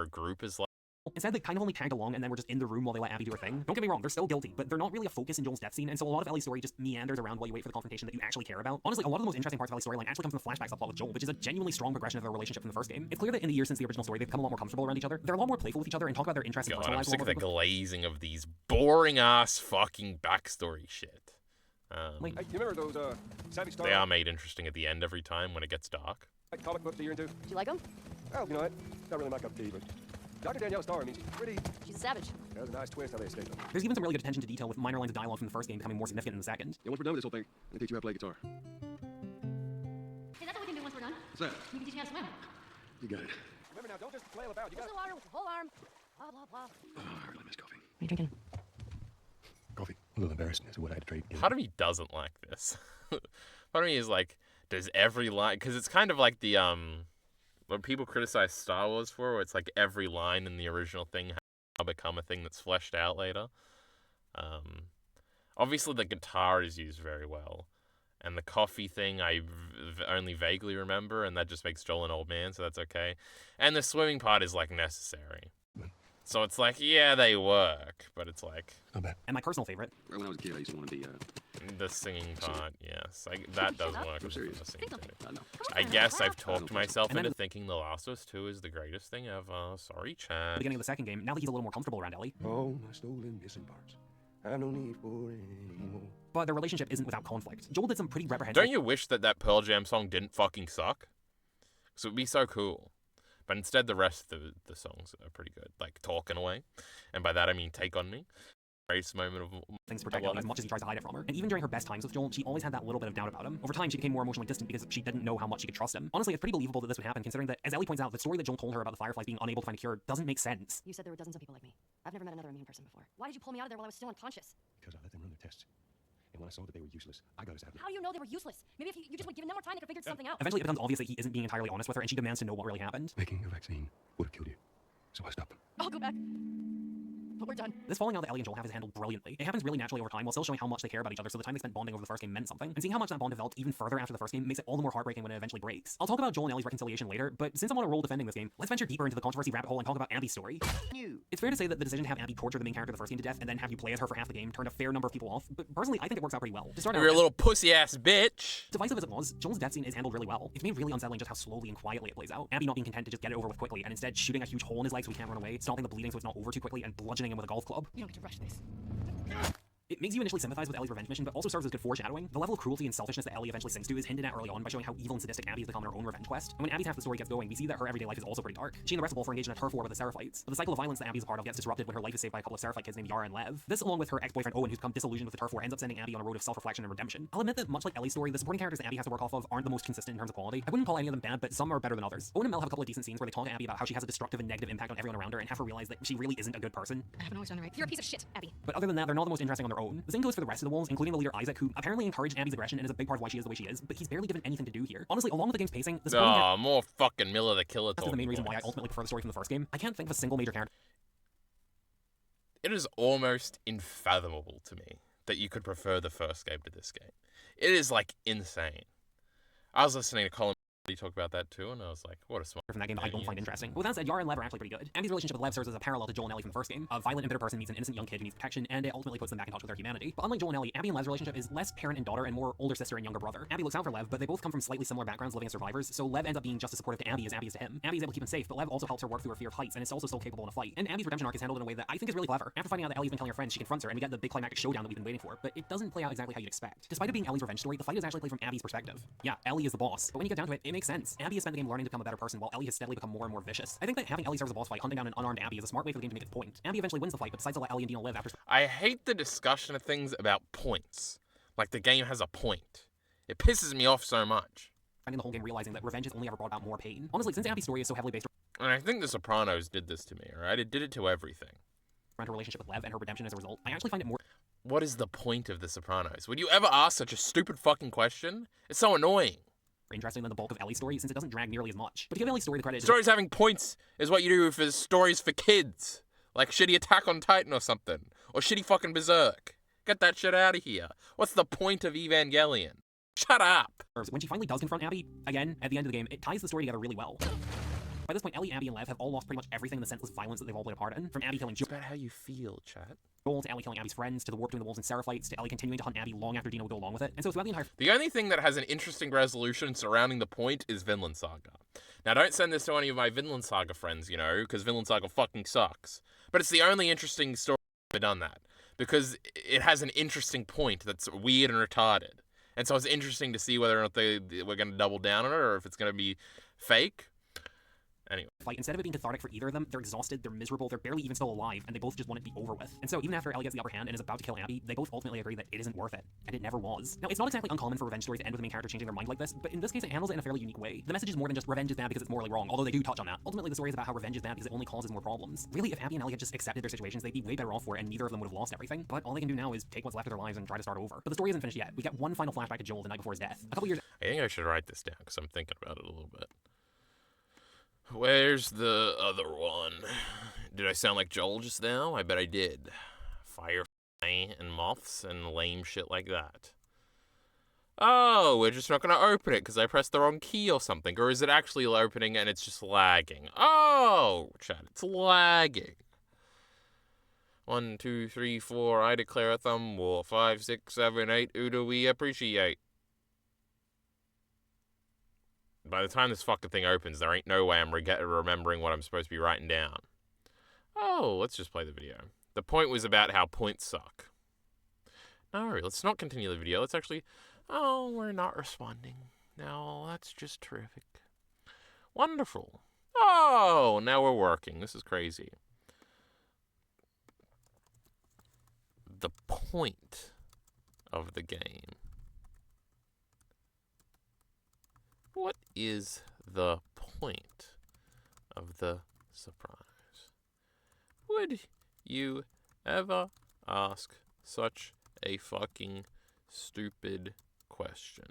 group is like. Instead, they kind of only tagged along and then were just in the room while they let Abby do her thing. Don't get me wrong, they're still guilty, but they're not really a focus in Joel's death scene, and so a lot of Ellie's story just meanders around while you wait for the confrontation that you actually care about. Honestly, a lot of the most interesting parts of Ellie's storyline actually come from the flashback subplot with Joel, which is a genuinely strong progression of their relationship from the first game. It's clear that in the years since the original story, they've become a lot more comfortable around each other. They're a lot more playful with each other and talk about their interests and God, personal I'm lives. sick of the glazing of these boring-ass fucking backstory shit. Hey, you remember those Savage Star? They are made interesting at the end every time when it gets dark. Comic books that you're into? Do you like them? Well, you know what? Not really my cup of tea, but Dr. Danielle Starr, I mean, she's pretty. She's a savage. That was a nice twist how they escaped them. There's even some really good attention to detail with minor lines of dialogue from the first game becoming more significant in the second. Yeah, once we're done with this whole thing, I'm gonna teach you how to play guitar. Hey, that's what we can do once we're done. What's that? You can teach me how to swim. You got it. Remember now, don't just flail about. You Push got the water with your whole arm. Blah, blah, blah. Oh, I really miss coffee. What are you drinking? Coffee. A little embarrassed as to what I had to trade. Part of me doesn't like this. Part of me is like, does every line... Because it's kind of like the, what people criticize Star Wars for, where it's like every line in the original thing has become a thing that's fleshed out later. Obviously, the guitar is used very well. And the coffee thing, I only vaguely remember, and that just makes Joel an old man, so that's okay. And the swimming part is, like, necessary. So it's like, yeah, they work, but it's like... Not bad. And my personal favorite... Right when I was a kid, I used to want to be, the singing part, yes. That does work. I'm serious. The singing too. I know. I guess I've talked myself And then- into thinking The Last of Us 2 is the greatest thing ever. Sorry, Chad. Beginning of the second game, now that he's a little more comfortable around Ellie. Oh, my stolen missing parts. I have no need for it anymore. But their relationship isn't without conflict. Joel did some pretty reprehensible... Don't you wish that Pearl Jam song didn't fucking suck? Because it would be so cool. But instead, the rest of the songs are pretty good. Like, Talking Away. And by that, I mean Take On Me. Greatest moment of... things to protect Ellie as much as he tries to hide it from her. And even during her best times with Joel, she always had that little bit of doubt about him. Over time, she became more emotionally distant because she didn't know how much she could trust him. Honestly, it's pretty believable that this would happen, considering that, as Ellie points out, the story that Joel told her about the Fireflies being unable to find a cure doesn't make sense. You said there were dozens of people like me. I've never met another immune person before. Why did you pull me out of there while I was still unconscious? Because I let them run their tests. And when I saw that they were useless, I got us out of there. How do you know they were useless? Maybe if you just would give them more time, they could have figured something out. Eventually, it becomes obvious that he isn't being entirely honest with her, and she demands to know what really happened. Making a vaccine would have killed you. So I stopped them. I'll go back. But we're done. This falling out that Ellie and Joel have is handled brilliantly. It happens really naturally over time while still showing how much they care about each other, so the time they spent bonding over the first game meant something. And seeing how much that bond developed even further after the first game makes it all the more heartbreaking when it eventually breaks. I'll talk about Joel and Ellie's reconciliation later, but since I'm on a roll defending this game, let's venture deeper into the controversy rabbit hole and talk about Abby's story. It's fair to say that the decision to have Abby torture the main character of the first game to death and then have you play as her for half the game turned a fair number of people off, but personally, I think it works out pretty well. To start You're out, a little pussy-ass bitch. divisive as it was, Joel's death scene is handled really well. It's made really unsettling just how slowly and quietly it plays out. Abby not being content to just get it over with quickly, and instead shooting a huge hole in his leg so he can't run away, stopping the bleeding so it's not over too quickly, and bludgeoning him with a golf club. You don't get to rush this. It makes you initially sympathize with Ellie's revenge mission, but also serves as good foreshadowing. The level of cruelty and selfishness that Ellie eventually sinks to is hinted at early on by showing how evil and sadistic Abby has become in her own revenge quest. And when Abby's half the story gets going, we see that her everyday life is also pretty dark. She and the rest of Wolf are engaged in a turf war with the Seraphites, but the cycle of violence that Abby's a part of gets disrupted when her life is saved by a couple of Seraphite kids named Yara and Lev. This, along with her ex-boyfriend Owen, who's become disillusioned with the turf war, ends up sending Abby on a road of self-reflection and redemption. I'll admit that much like Ellie's story, the supporting characters that Abby has to work off of aren't the most consistent in terms of quality. I wouldn't call any of them bad, but some are better than others. Owen and Mel have a couple of decent scenes where they talk to Abby about how she has a destructive and negative impact on everyone around her and have her realize that she really isn't a good person. I haven't always done the right. You're a piece of shit, Abby. But other than that, they're not the most interesting on their own. The same goes for the rest of the Wolves, including the leader Isaac, who apparently encouraged Abby's aggression and is a big part of why she is the way she is, but he's barely given anything to do here. Honestly, along with the game's pacing, the supporting Oh, more fucking Miller the Killer cast is the main reason why I points. ultimately prefer the story from the first game. I can't think of a single major character It is almost unfathomable to me that you could prefer the first game to this game. It is, like, insane. I was listening to Colin talk about that too, and I was like, what a smart from that game that I don't find interesting. With that said, Yara and Lev are actually pretty good. Abby's relationship with Lev serves as a parallel to Joel and Ellie from the first game. A violent and bitter person meets an innocent young kid who needs protection, and it ultimately puts them back in touch with their humanity. But unlike Joel and Ellie, Abby and Lev's relationship is less parent and daughter and more older sister and younger brother. Abby looks out for Lev, but they both come from slightly similar backgrounds living as survivors, so Lev ends up being just as supportive to Abby as Abby is to him. Abby's able to keep him safe, but Lev also helps her work through her fear of heights, and is also still capable in a fight. And Abby's redemption arc is handled in a way that I think is really clever. After finding out that Ellie's been killing her friends, she confronts her, and we get the big climactic showdown that we've been waiting for, but it doesn't play out exactly how you'd expect. Despite it being Ellie's revenge story, the fight is actually played from Abby's perspective. Yeah, Ellie is the boss, but when you get down to it, it makes sense. Abby has spent the game learning to become a better person, while Ellie has steadily become more and more vicious. I think that having Ellie serve as a boss fight, hunting down an unarmed Abby, is a smart way for the game to make its point. Abby eventually wins the fight, but decides to let Ellie and Dina live after I hate the discussion of things about points. Like the game has a point. It pisses me off so much. spending the whole game realizing that revenge has only ever brought about more pain. Honestly, since Abby's story is so heavily based And I think The Sopranos did this to me, alright? It did it to everything. Around her relationship with Lev and her redemption as a result, I actually find it more What is the point of The Sopranos? Would you ever ask such a stupid fucking question? It's so annoying. interesting than the bulk of Ellie's story, since it doesn't drag nearly as much. But to give Ellie's story the credit... Stories having points is what you do for stories for kids. Like shitty Attack on Titan or something. Or shitty fucking Berserk. Get that shit out of here. What's the point of Evangelion? Shut up! When she finally does confront Abby, again, at the end of the game, it ties the story together really well. By this point, Ellie, Abby, and Lev have all lost pretty much everything in the senseless violence that they've all played a part in. From Abby killing It's about how you feel, chat. Joel, to Ellie killing Abby's friends, to the war between the wolves and Seraphites, to Ellie continuing to hunt Abby long after Dina would go along with it. And so throughout the entire... The only thing that has an interesting resolution surrounding the point is Vinland Saga. Now, don't send this to any of my Vinland Saga friends, you know, because Vinland Saga fucking sucks. But it's the only interesting story that's ever done that. Because it has an interesting point that's weird and retarded. And so it's interesting to see whether or not we're going to double down on it, or if it's going to be fake. Anyway. Fight, instead of it being cathartic for either of them, they're exhausted, they're miserable, they're barely even still alive, and they both just want it to be over with. And so even after Ellie gets the upper hand and is about to kill Abby, they both ultimately agree that it isn't worth it, and it never was. Now, it's not exactly uncommon for revenge stories to end with the main character changing their mind like this, but in this case it handles it in a fairly unique way. The message is more than just revenge is bad because it's morally wrong, although they do touch on that. Ultimately, the story is about how revenge is bad because it only causes more problems. Really, if Abby and Ellie had just accepted their situations, they'd be way better off for it, and neither of them would have lost everything. But all they can do now is take what's left of their lives and try to start over. But the story isn't finished yet. We get one final flashback to Joel the night before his death. A couple years... I think I should write this down, because I'm thinking about it a little bit. Where's the other one? Did I sound like Joel just now? I bet I did. Firefly and moths and lame shit like that. Oh, we're just not going to open it because I pressed the wrong key or something. Or is it actually opening and it's just lagging? Oh, chat, it's lagging. 1, 2, 3, 4, I declare a thumb war. 5, 6, 7, 8, who do we appreciate? By the time this fucking thing opens, there ain't no way I'm remembering what I'm supposed to be writing down. Oh, let's just play the video. The point was about how points suck. No, let's not continue the video. Let's actually... Oh, we're not responding. No, that's just terrific. Wonderful. Oh, now we're working. This is crazy. The point of the game. What is the point of The Sopranos? Would you ever ask such a fucking stupid question?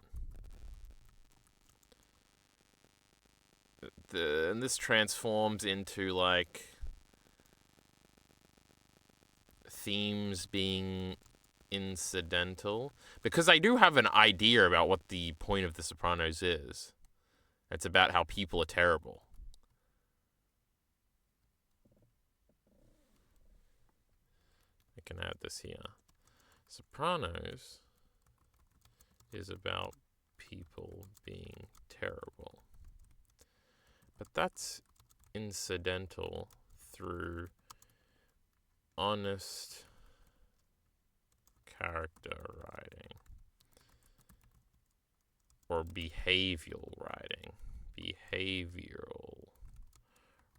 And this transforms into, like, themes being incidental, because I do have an idea about what the point of The Sopranos is. It's about how people are terrible. I can add this here. Sopranos is about people being terrible. But that's incidental through honest character writing or behavioral writing. Behavioral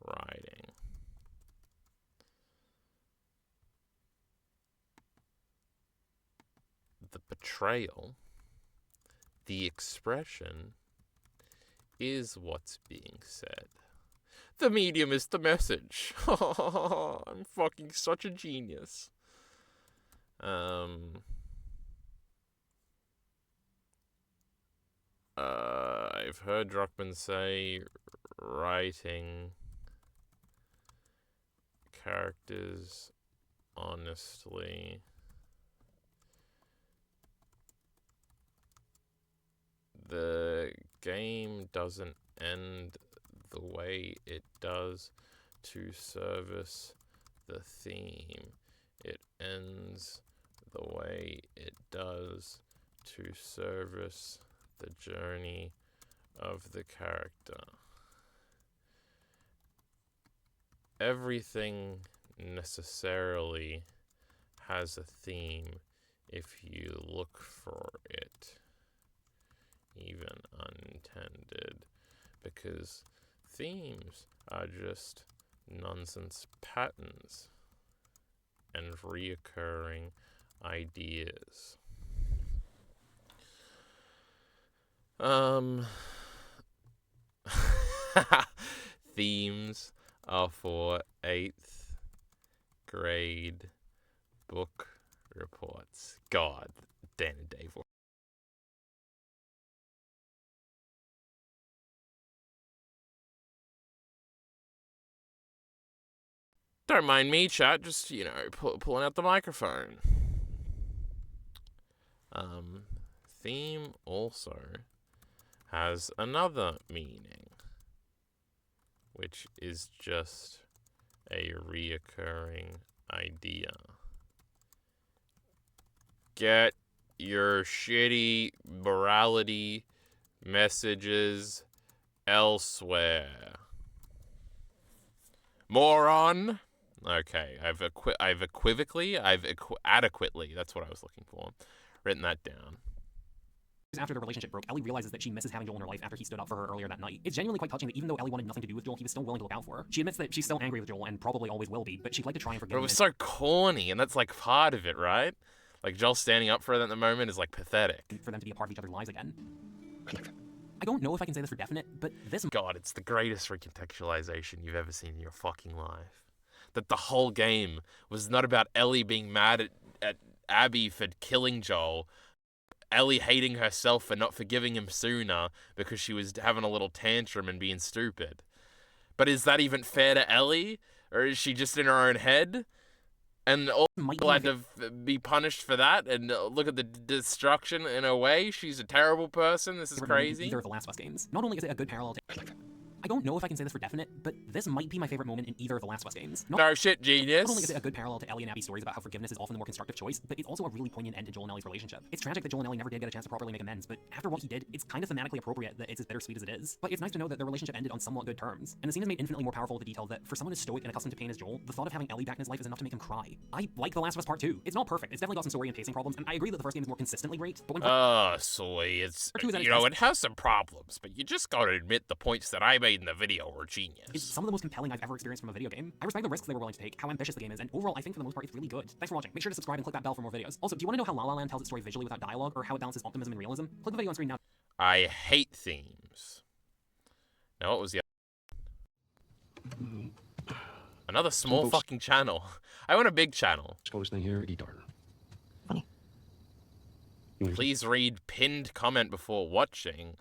writing. The betrayal, the expression, is what's being said. The medium is the message. I'm fucking such a genius. I've heard Druckmann say writing characters honestly the game doesn't end the way it does to service the theme. It ends the way it does to service the journey of the character. Everything necessarily has a theme if you look for it, even unintended, because themes are just nonsense patterns and reoccurring ideas. themes are for 8th grade book reports. God, Dan and Dave. Don't mind me, chat. Just, pulling out the microphone. Theme also has another meaning, which is just a reoccurring idea. Get your shitty morality messages elsewhere. Moron! Okay, adequately, that's what I was looking for. Written that down. After the relationship broke, Ellie realizes that she misses having Joel in her life after he stood up for her earlier that night. It's genuinely quite touching that even though Ellie wanted nothing to do with Joel, he was still willing to look out for her. She admits that she's still angry with Joel and probably always will be, but she'd like to try and forgive him. But it was so corny, and that's like part of it, right? Like Joel standing up for her at the moment is like pathetic. For them to be a part of each other's lives again. I don't know if I can say this for definite, but this... God, it's the greatest recontextualization you've ever seen in your fucking life. That the whole game was not about Ellie being mad at Abby for killing Joel, Ellie hating herself for not forgiving him sooner because she was having a little tantrum and being stupid. But is that even fair to Ellie? Or is she just in her own head? And all people had to be punished for that, and look at the destruction in a way. She's a terrible person. This is crazy. Either of the Last of Us games. Not only is it a good parallel to... I don't know if I can say this for definite, but this might be my favorite moment in either of the Last of Us games. No shit, genius. Not only is it a good parallel to Ellie and Abby's stories about how forgiveness is often the more constructive choice, but it's also a really poignant end to Joel and Ellie's relationship. It's tragic that Joel and Ellie never did get a chance to properly make amends, but after what he did, it's kind of thematically appropriate that it's as bittersweet as it is. But it's nice to know that their relationship ended on somewhat good terms. And the scene is made infinitely more powerful with the detail that for someone as stoic and accustomed to pain as Joel, the thought of having Ellie back in his life is enough to make him cry. I like The Last of Us Part 2. It's not perfect. It's definitely got some story and pacing problems, and I agree that the first game is more consistently great, but when... it has some problems, but you just gotta admit the points that I made in the video were genius. It's some of the most compelling I've ever experienced from a video game. I respect the risks they were willing to take, how ambitious the game is, and overall, I think for the most part, it's really good. Thanks for watching. Make sure to subscribe and click that bell for more videos. Also, do you want to know how La La Land tells its story visually without dialogue, or how it balances optimism and realism? Click the video on screen now. I hate themes. Now, what was the Another small fucking channel. I want a big channel. Funny. Please read pinned comment before watching.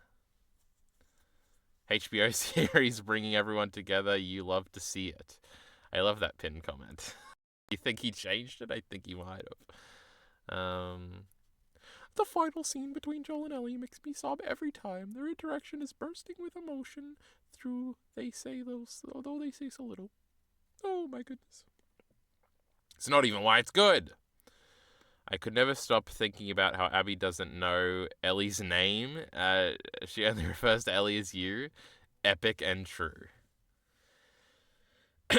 HBO series bringing everyone together. You love to see it. I love that pinned comment. You think he changed it? I think he might have. The final scene between Joel and Ellie makes me sob every time. Their interaction is bursting with emotion although they say so little. Oh my goodness. It's not even why it's good. I could never stop thinking about how Abby doesn't know Ellie's name. She only refers to Ellie as you. Epic and true.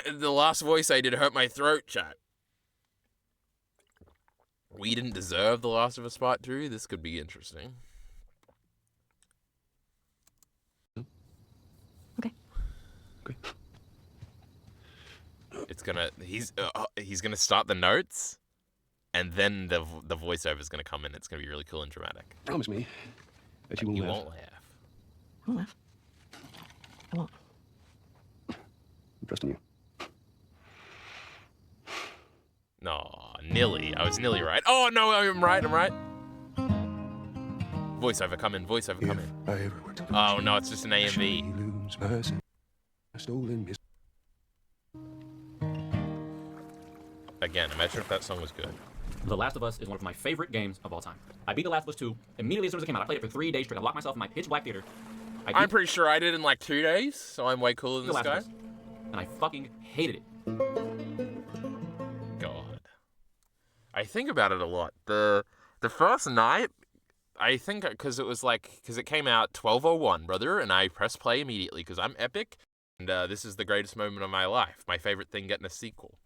The last voice I did hurt my throat, chat. We didn't deserve The Last of Us Part 2. This could be interesting. Okay. He's gonna start the notes. And then the voiceover is going to come in. It's going to be really cool and dramatic. Promise me that you won't laugh. I won't laugh. I won't. I'm trusting you. No, nearly. I was nearly right. Oh, no, I'm right. Voiceover, come in. Oh, no, it's just an AMV. Again, imagine if that song was good. The Last of Us is one of my favorite games of all time. I beat The Last of Us 2 immediately as soon as it came out. I played it for 3 days straight. I locked myself in my pitch black theater. I'm pretty sure I did in like 2 days, so I'm way cooler than this guy. And I fucking hated it. God. I think about it a lot. The first night, I think because it came out 12:01, brother, and I pressed play immediately because I'm epic, and this is the greatest moment of my life. My favorite thing getting a sequel.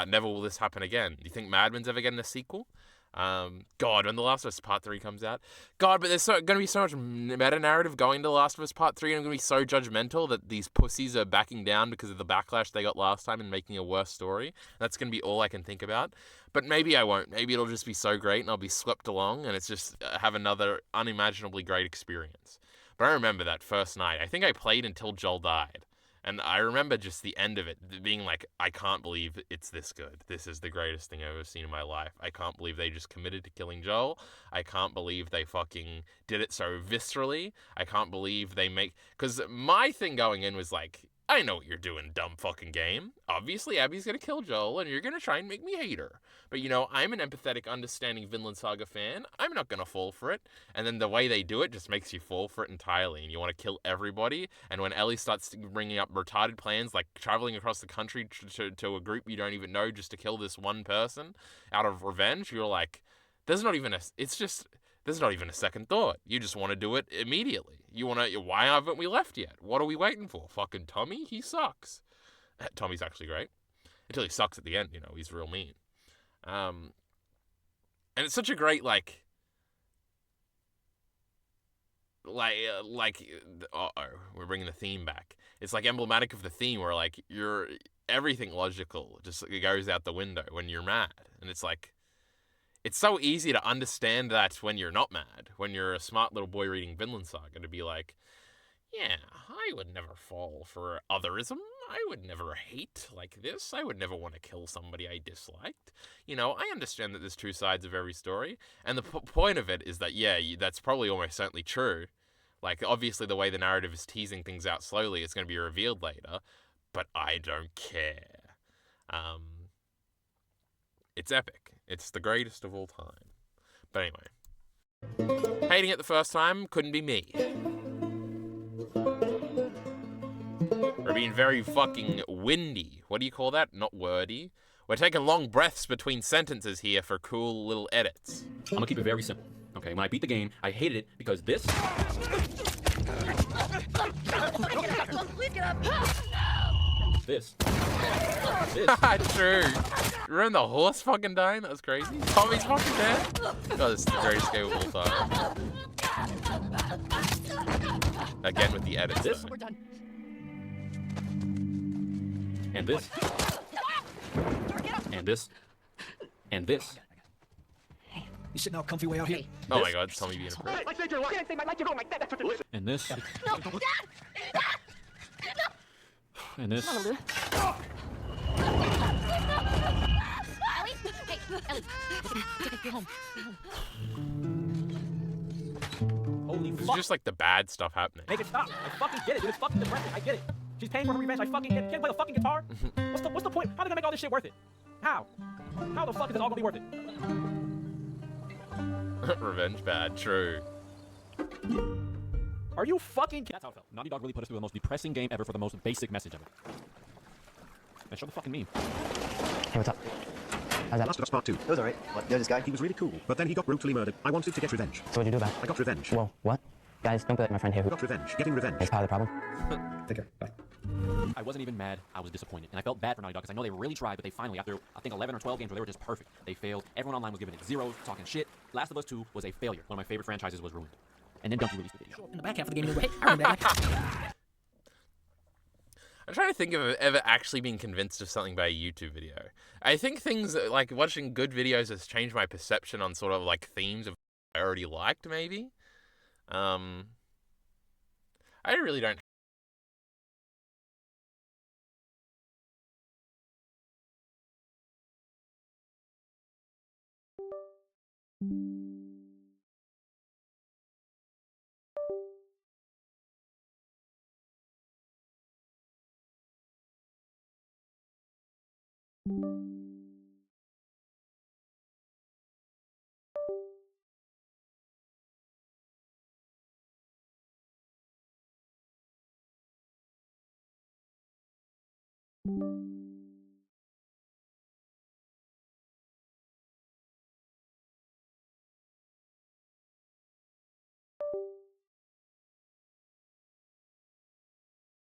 Never will this happen again. Do you think Mad Men's ever getting a sequel? God, when The Last of Us Part 3 comes out. God, but there's going to be so much meta-narrative going to The Last of Us Part 3, and I'm going to be so judgmental that these pussies are backing down because of the backlash they got last time and making a worse story. That's going to be all I can think about. But maybe I won't. Maybe it'll just be so great and I'll be swept along and it's just have another unimaginably great experience. But I remember that first night. I think I played until Joel died. And I remember just the end of it being like, I can't believe it's this good. This is the greatest thing I've ever seen in my life. I can't believe they just committed to killing Joel. I can't believe they fucking did it so viscerally. I can't believe they make... Because my thing going in was like, I know what you're doing, dumb fucking game. Obviously, Abby's gonna kill Joel, and you're gonna try and make me hate her. But, you know, I'm an empathetic, understanding Vinland Saga fan. I'm not gonna fall for it. And then the way they do it just makes you fall for it entirely, and you want to kill everybody. And when Ellie starts bringing up retarded plans, like traveling across the country to a group you don't even know just to kill this one person out of revenge, you're like, there's not even a second thought. You just want to do it immediately. You want to... Why haven't we left yet? What are we waiting for? Fucking Tommy? He sucks. Tommy's actually great. Until he sucks at the end, you know. He's real mean. And it's such a great, like... uh-oh, we're bringing the theme back. It's like emblematic of the theme where, like, everything logical just goes out the window when you're mad. And it's like... It's so easy to understand that when you're not mad, when you're a smart little boy reading Vinland Saga, to be like, yeah, I would never fall for otherism. I would never hate like this. I would never want to kill somebody I disliked. You know, I understand that there's two sides of every story. And the point of it is that, yeah, that's probably almost certainly true. Like, obviously the way the narrative is teasing things out slowly, it's going to be revealed later. But I don't care. It's epic. It's the greatest of all time. But anyway. Hating it the first time couldn't be me. We're being very fucking windy. What do you call that? Not wordy. We're taking long breaths between sentences here for cool little edits. I'm gonna keep it very simple. Okay, when I beat the game, I hated it because this... This. True. Remember the horse fucking dying? That was crazy. Tommy's fucking dead. Oh, this is the greatest game of all time. Again with the edits. This. We're done. And this. And this. And this. You sitting all comfy way out here? Oh my god, Tommy being a prick. And this. And this. Holy fuck. It's just like the bad stuff happening. Make it stop. I fucking get it, dude. It's fucking depressing. I get it. She's paying for her revenge. I fucking get it. Can't play the fucking guitar. What's the point? How are they gonna make all this shit worth it? How? How the fuck is it all gonna be worth it? Revenge bad, true. Are you fucking kidding? That's how it felt. Naughty Dog really put us through the most depressing game ever for the most basic message ever. Man, show the fucking meme. Hey, what's up? How's that? Last of Us Part 2. It was alright. What, you're this guy? He was really cool, but then he got brutally murdered. I wanted to get revenge. So what'd you do about it? I got revenge. Whoa, what? Guys, don't be like my friend here who... Got revenge. Getting revenge. It's part of the problem. Take care. Bye. I wasn't even mad. I was disappointed. And I felt bad for Naughty Dog because I know they really tried, but they finally, after, I think, 11 or 12 games where they were just perfect, they failed. Everyone online was giving it zeros, talking shit. Last of Us 2 was a failure. One of my favorite franchises was ruined. And then Donkey released the video. In the back half of the game, hey, I remember that. I'm trying to think of ever actually being convinced of something by a YouTube video. I think things like watching good videos has changed my perception on sort of like themes of I already liked, maybe. I really don't.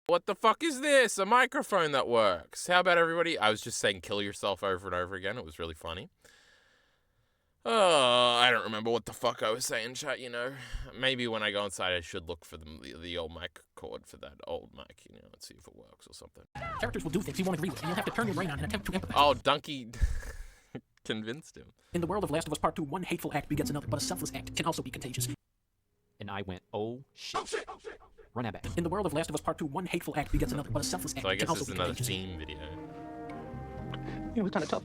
What the fuck is this? A microphone that works. How about everybody? I was just saying kill yourself over and over again. It was really funny. Oh, I don't remember what the fuck I was saying, chat, you know. Maybe when I go inside I should look for the old mic cord for that old mic, you know, and see if it works or something. Characters will do things you won't agree with, and you'll have to turn your brain on and attempt to empathize. Oh, Donkey convinced him. In the world of Last of Us Part 2, one hateful act begets another, but a selfless act can also be contagious. And I went, oh shit. Run that back. In the world of Last of Us Part 2, one hateful act begets another, but a selfless act So I can guess also this is be another contagious. theme video. You know, it's kind of tough.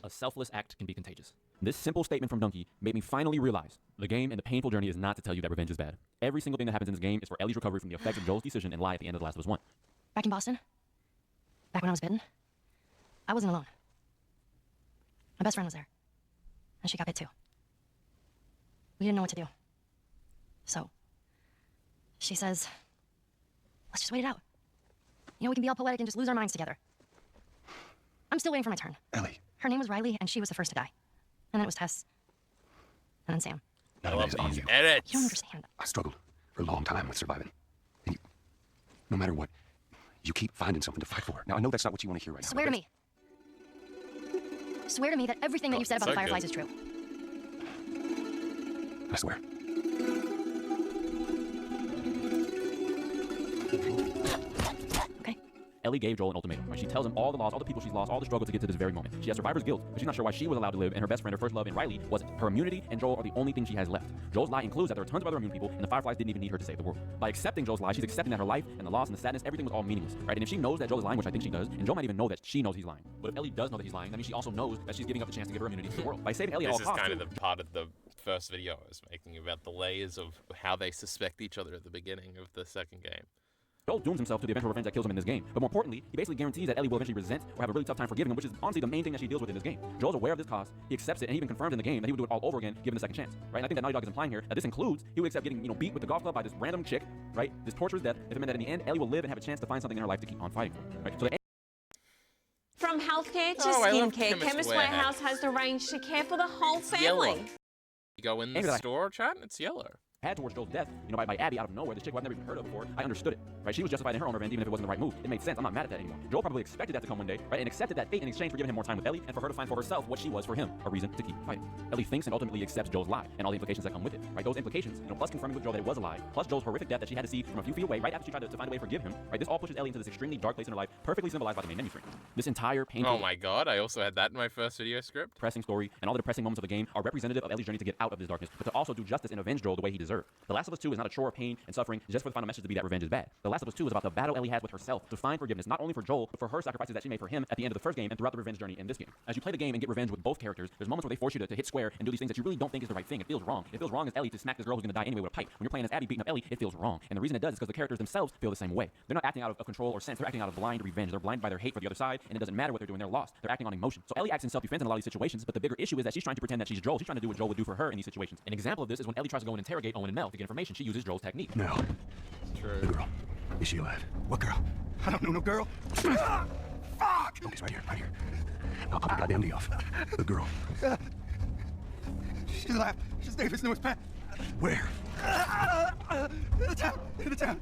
A selfless act can be contagious. This simple statement from Donkey made me finally realize the game and the painful journey is not to tell you that revenge is bad. Every single thing that happens in this game is for Ellie's recovery from the effects of Joel's decision and lie at the end of The Last of Us 1. Back in Boston, back when I was bitten, I wasn't alone. My best friend was there, and she got bit too. We didn't know what to do. So, she says, let's just wait it out. You know, we can be all poetic and just lose our minds together. I'm still waiting for my turn. Ellie. Her name was Riley, and she was the first to die. And then it was Tess. And then Sam. None of it is on you. Edits. You don't understand. I struggled for a long time with surviving. And you, no matter what, you keep finding something to fight for. Now, I know that's not what you want to hear right now. Swear to me. Swear to me that everything that you said about the Fireflies is true. I swear. Ellie gave Joel an ultimatum. Right? She tells him all the loss, all the people she's lost, all the struggle to get to this very moment. She has survivor's guilt, but she's not sure why she was allowed to live, and her best friend, her first love in Riley, wasn't. Her immunity and Joel are the only thing she has left. Joel's lie includes that there are tons of other immune people, and the Fireflies didn't even need her to save the world. By accepting Joel's lie, she's accepting that her life and the loss and the sadness, everything was all meaningless. Right? And if she knows that Joel is lying, which I think she does, and Joel might even know that she knows he's lying. But if Ellie does know that he's lying, that means she also knows that she's giving up the chance to give her immunity to the world. By saving Ellie at all This is costs. kind of the part of the first video I was making about the layers of how they suspect each other at the beginning of the second game. Joel dooms himself to the eventual revenge that kills him in this game. But more importantly, he basically guarantees that Ellie will eventually resent or have a really tough time forgiving him, which is honestly the main thing that she deals with in this game. Joel's aware of this cost, he accepts it, and he even confirms in the game that he would do it all over again given the second chance. Right? And I think that Naughty Dog is implying here that this includes he would accept getting, beat with the golf club by this random chick, right? This torturous death, if it meant that in the end, Ellie will live and have a chance to find something in her life to keep on fighting for. Right? So that From healthcare to Oh, I love skincare, Chemist Chemist Warehouse. Warehouse has the range to care for the whole family. Yellow. You go in Maybe the that I- store, chat, and it's yellow. had towards Joel's death, by Abby out of nowhere, this chick who I've never even heard of before, I understood it, right? She was justified in her own revenge, even if it wasn't the right move. It made sense. I'm not mad at that anymore. Joel probably expected that to come one day, right? And accepted that fate in exchange for giving him more time with Ellie and for her to find for herself what she was for him, a reason to keep fighting. Ellie thinks and ultimately accepts Joel's lie and all the implications that come with it, right? Those implications, plus confirming with Joel that it was a lie, plus Joel's horrific death that she had to see from a few feet away, right after she tried to find a way to forgive him, right? This all pushes Ellie into this extremely dark place in her life, perfectly symbolized by the main menu screen. This entire painful, Oh my god, I also had that in my first video script. depressing story and all the depressing moments of the game are representative of Ellie's journey to get out of this darkness, but to also do justice and avenge Joel the way he deserved. The Last of Us 2 is not a chore of pain and suffering just for the final message to be that revenge is bad. The Last of Us 2 is about the battle Ellie has with herself to find forgiveness, not only for Joel, but for her sacrifices that she made for him at the end of the first game and throughout the revenge journey in this game. As you play the game and get revenge with both characters, there's moments where they force you to hit square and do these things that you really don't think is the right thing. It feels wrong. It feels wrong as Ellie to smack this girl who's gonna die anyway with a pipe. When you're playing as Abby beating up Ellie, it feels wrong. And the reason it does is because the characters themselves feel the same way. They're not acting out of control or sense, they're acting out of blind revenge. They're blind by their hate for the other side, and it doesn't matter what they're doing, they're lost. They're acting on emotion. So Ellie acts in self-defense in a lot of these situations, but the bigger issue is that she's trying to pretend that she's Joel. She's trying to do what Joel would do for her in these situations. An example of this is when Ellie tries to go and interrogate Owen and Mel to get information. She uses Joel's technique. No. True. The girl. Is she alive? What girl? I don't know no girl. Fuck! Focus right here, right here. I'll pop your goddamn knee off. The girl. She's alive. She's David's newest pet. Where? In the town. In the town.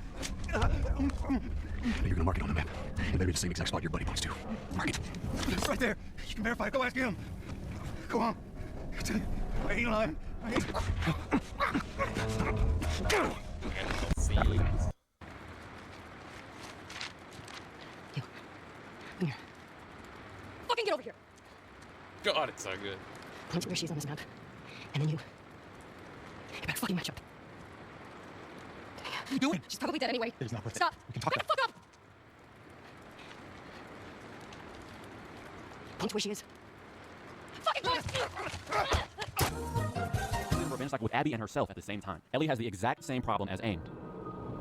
You're gonna mark it on the map. It better be the same exact spot your buddy points to. Mark it. It's right there. You can verify. Go ask him. Go on. I ain't lying. I ain't... Scenes. Come here. Fucking get over here. God, it's so good. Point where she is on this map. And then you better fucking match up. What are you doing? She's probably dead anyway. It's not worth it. Stop. We can talk Back the fuck up. Point where she is. Fucking do it. Revenge cycle with Abby and herself at the same time. Ellie has the exact same problem as Aang.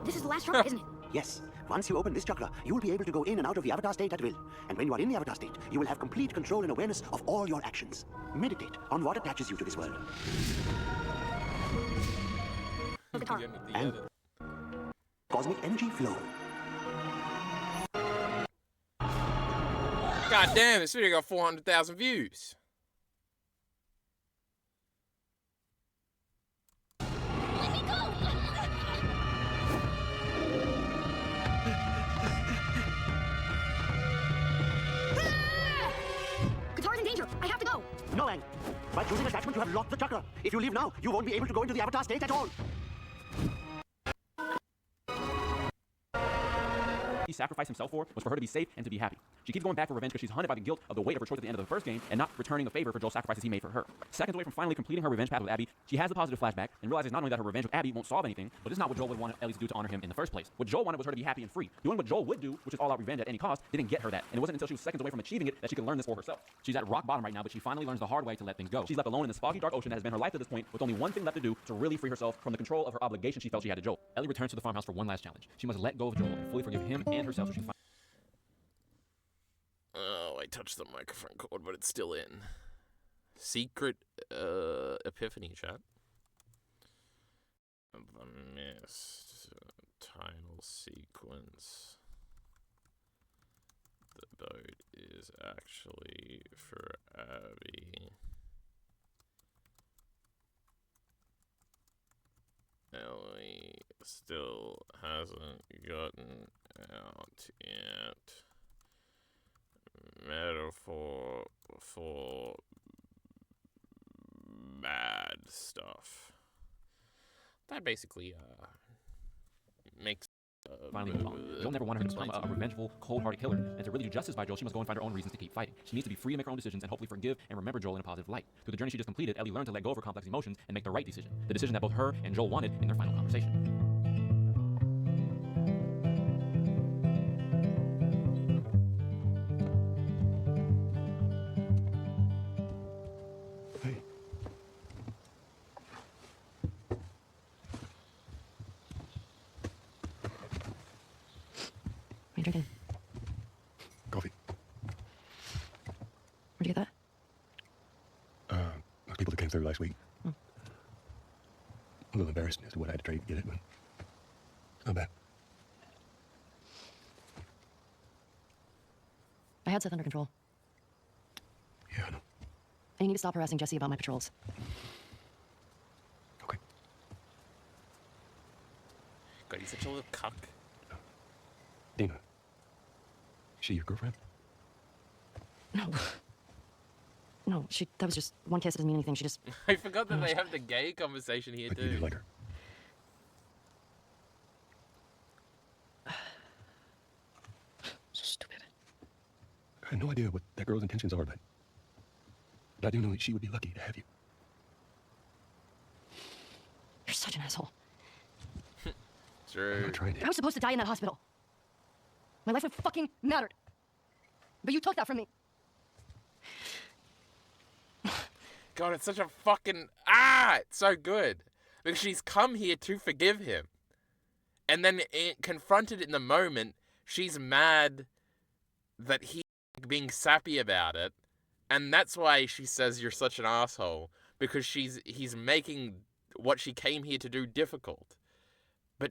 This is the last chakra, isn't it? Yes. Once you open this chakra, you will be able to go in and out of the avatar state at will. And when you are in the avatar state, you will have complete control and awareness of all your actions. Meditate on what attaches you to this world. And cosmic energy flow. God damn, this video got 400,000 views. Katara's in danger. I have to go. No, Aang. By choosing attachment, you have locked the chakra. If you leave now, you won't be able to go into the avatar state at all. he sacrificed himself for was for her to be safe and to be happy. She keeps going back for revenge because she's haunted by the guilt of the weight of her choice at the end of the first game and not returning the favor for Joel's sacrifices he made for her. Seconds away from finally completing her revenge path with Abby, she has a positive flashback and realizes not only that her revenge with Abby won't solve anything, but it's not what Joel would want Ellie to do to honor him in the first place. What Joel wanted was her to be happy and free. Doing what Joel would do, which is all-out revenge at any cost, didn't get her that. And it wasn't until she was seconds away from achieving it that she could learn this for herself. She's at rock bottom right now, but she finally learns the hard way to let things go. She's left alone in this foggy, dark ocean that has been her life to this point, with only one thing left to do to really free herself from the control of her obligation she felt she had to Joel. Ellie returns to the farmhouse for one last challenge. She must let go of Joel and fully forgive him and herself so she can Oh, I touched the microphone cord, but it's still in. Secret epiphany, chat. The mist title sequence. The boat is actually for Abby. Ellie still hasn't gotten out yet. Metaphor for bad stuff. That basically makes finally move on. Joel never wanted her to become a revengeful, cold-hearted killer, and to really do justice by Joel, she must go and find her own reasons to keep fighting. She needs to be free and make her own decisions and hopefully forgive and remember Joel in a positive light. Through the journey she just completed, Ellie learned to let go of her complex emotions and make the right decision. The decision that both her and Joel wanted in their final conversation. What are you drinking? Coffee. Where'd you get that? Those people that came through last week. Hmm. A little embarrassed as to what I had to trade to get it, but not bad. I had Seth under control. Yeah, I know. And you need to stop harassing Jesse about my patrols. God, he's such a little cuck. Dina. Is she your girlfriend? No. No, that was just one kiss. It doesn't mean anything. She just... I forgot that they have the gay conversation here But too. you did like her. So stupid. I have no idea what that girl's intentions are, but I do know that she would be lucky to have you. You're such an asshole. True. I'm not trying to. I was supposed to die in that hospital. My life would fucking mattered. But you took that from me. God, it's such a fucking it's so good because she's come here to forgive him, and then confronted in the moment, she's mad that he's being sappy about it, and that's why she says you're such an asshole, because he's making what she came here to do difficult, but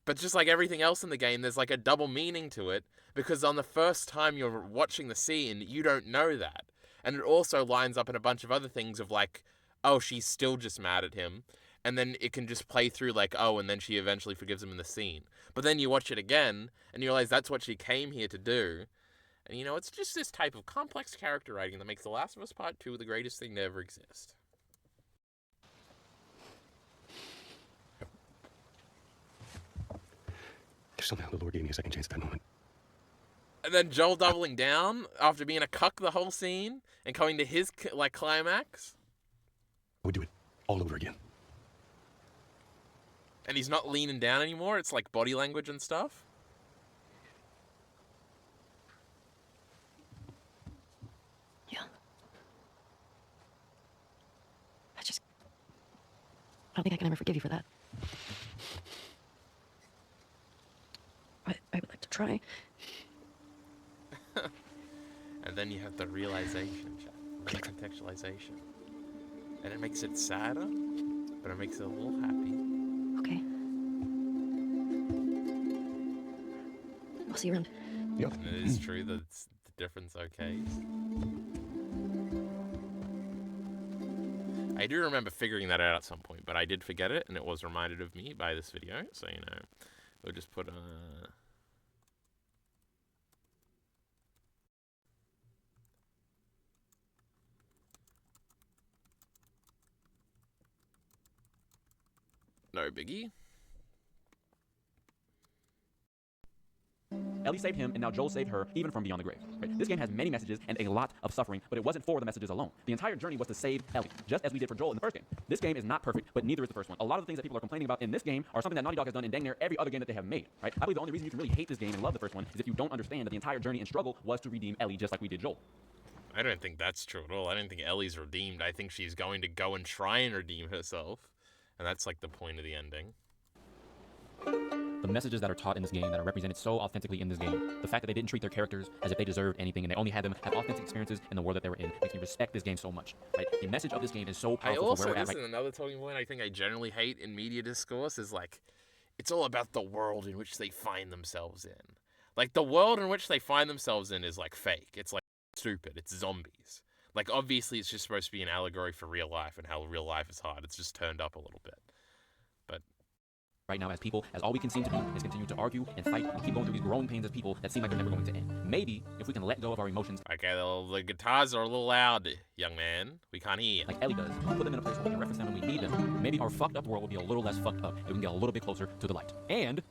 but just like everything else in the game, there's like a double meaning to it, because on the first time you're watching the scene, you don't know that. And it also lines up in a bunch of other things of like, oh, she's still just mad at him. And then it can just play through like, oh, and then she eventually forgives him in the scene. But then you watch it again and you realize that's what she came here to do. And you know, it's just this type of complex character writing that makes The Last of Us Part 2 the greatest thing to ever exist. If somehow the Lord gave me a second chance at that moment. And then Joel doubling down after being a cuck the whole scene and coming to his like climax. I would do it all over again. And he's not leaning down anymore. It's like body language and stuff. Yeah. I don't think I can ever forgive you for that. I would like to try. And then you have the realization, the contextualization. And it makes it sadder, but it makes it a little happy. Okay. I'll see you around. Yep. And it is true that it's the difference okays. I do remember figuring that out at some point, but I did forget it, and it was reminded of me by this video, so, you know, we'll just put no biggie. Ellie saved him, and now Joel saved her, even from beyond the grave. Right? This game has many messages and a lot of suffering, but it wasn't for the messages alone. The entire journey was to save Ellie, just as we did for Joel in the first game. This game is not perfect, but neither is the first one. A lot of the things that people are complaining about in this game are something that Naughty Dog has done in dang near every other game that they have made. Right? I believe the only reason you can really hate this game and love the first one is if you don't understand that the entire journey and struggle was to redeem Ellie, just like we did Joel. I don't think that's true at all. I don't think Ellie's redeemed. I think she's going to go and try and redeem herself. And that's like the point of the ending. The messages that are taught in this game that are represented so authentically in this game, the fact that they didn't treat their characters as if they deserved anything and they only had them have authentic experiences in the world that they were in, makes me respect this game so much. Right? The message of this game is so powerful for where we're at. This is another talking point I think I generally hate in media discourse is like, it's all about the world in which they find themselves in. Like, the world in which they find themselves in is like fake. It's like stupid. It's zombies. Like, obviously it's just supposed to be an allegory for real life and how real life is hard. It's just turned up a little bit. But right now as people, as all we can seem to do is continue to argue and fight and keep going through these growing pains as people that seem like they're never going to end. Maybe if we can let go of our emotions. Okay, the guitars are a little loud, young man. We can't hear. Like Ellie does. Put them in a place where we can reference them when we need them. Maybe our fucked up world will be a little less fucked up and we can get a little bit closer to the light. And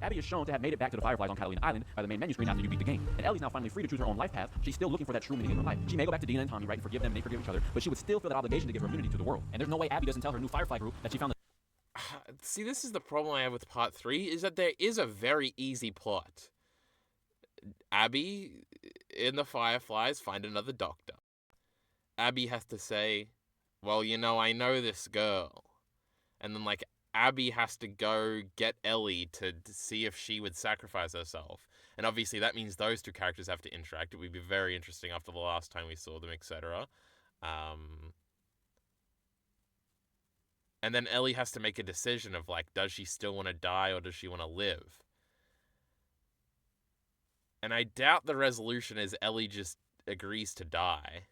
Abby is shown to have made it back to the Fireflies on Catalina Island by the main menu screen after you beat the game. And Ellie's now finally free to choose her own life path. She's still looking for that true meaning in her life. She may go back to Dina and Tommy, right, and forgive them and they forgive each other, but she would still feel that obligation to give her immunity to the world. And there's no way Abby doesn't tell her new Firefly group that she found the See, this is the problem I have with part 3, is that there is a very easy plot. Abby in the Fireflies find another doctor. Abby has to say, well, you know, I know this girl. And then, like, Abby has to go get Ellie to see if she would sacrifice herself. And obviously that means those two characters have to interact. It would be very interesting after the last time we saw them, etc. And then Ellie has to make a decision of, like, does she still want to die or does she want to live? And I doubt the resolution is Ellie just agrees to die.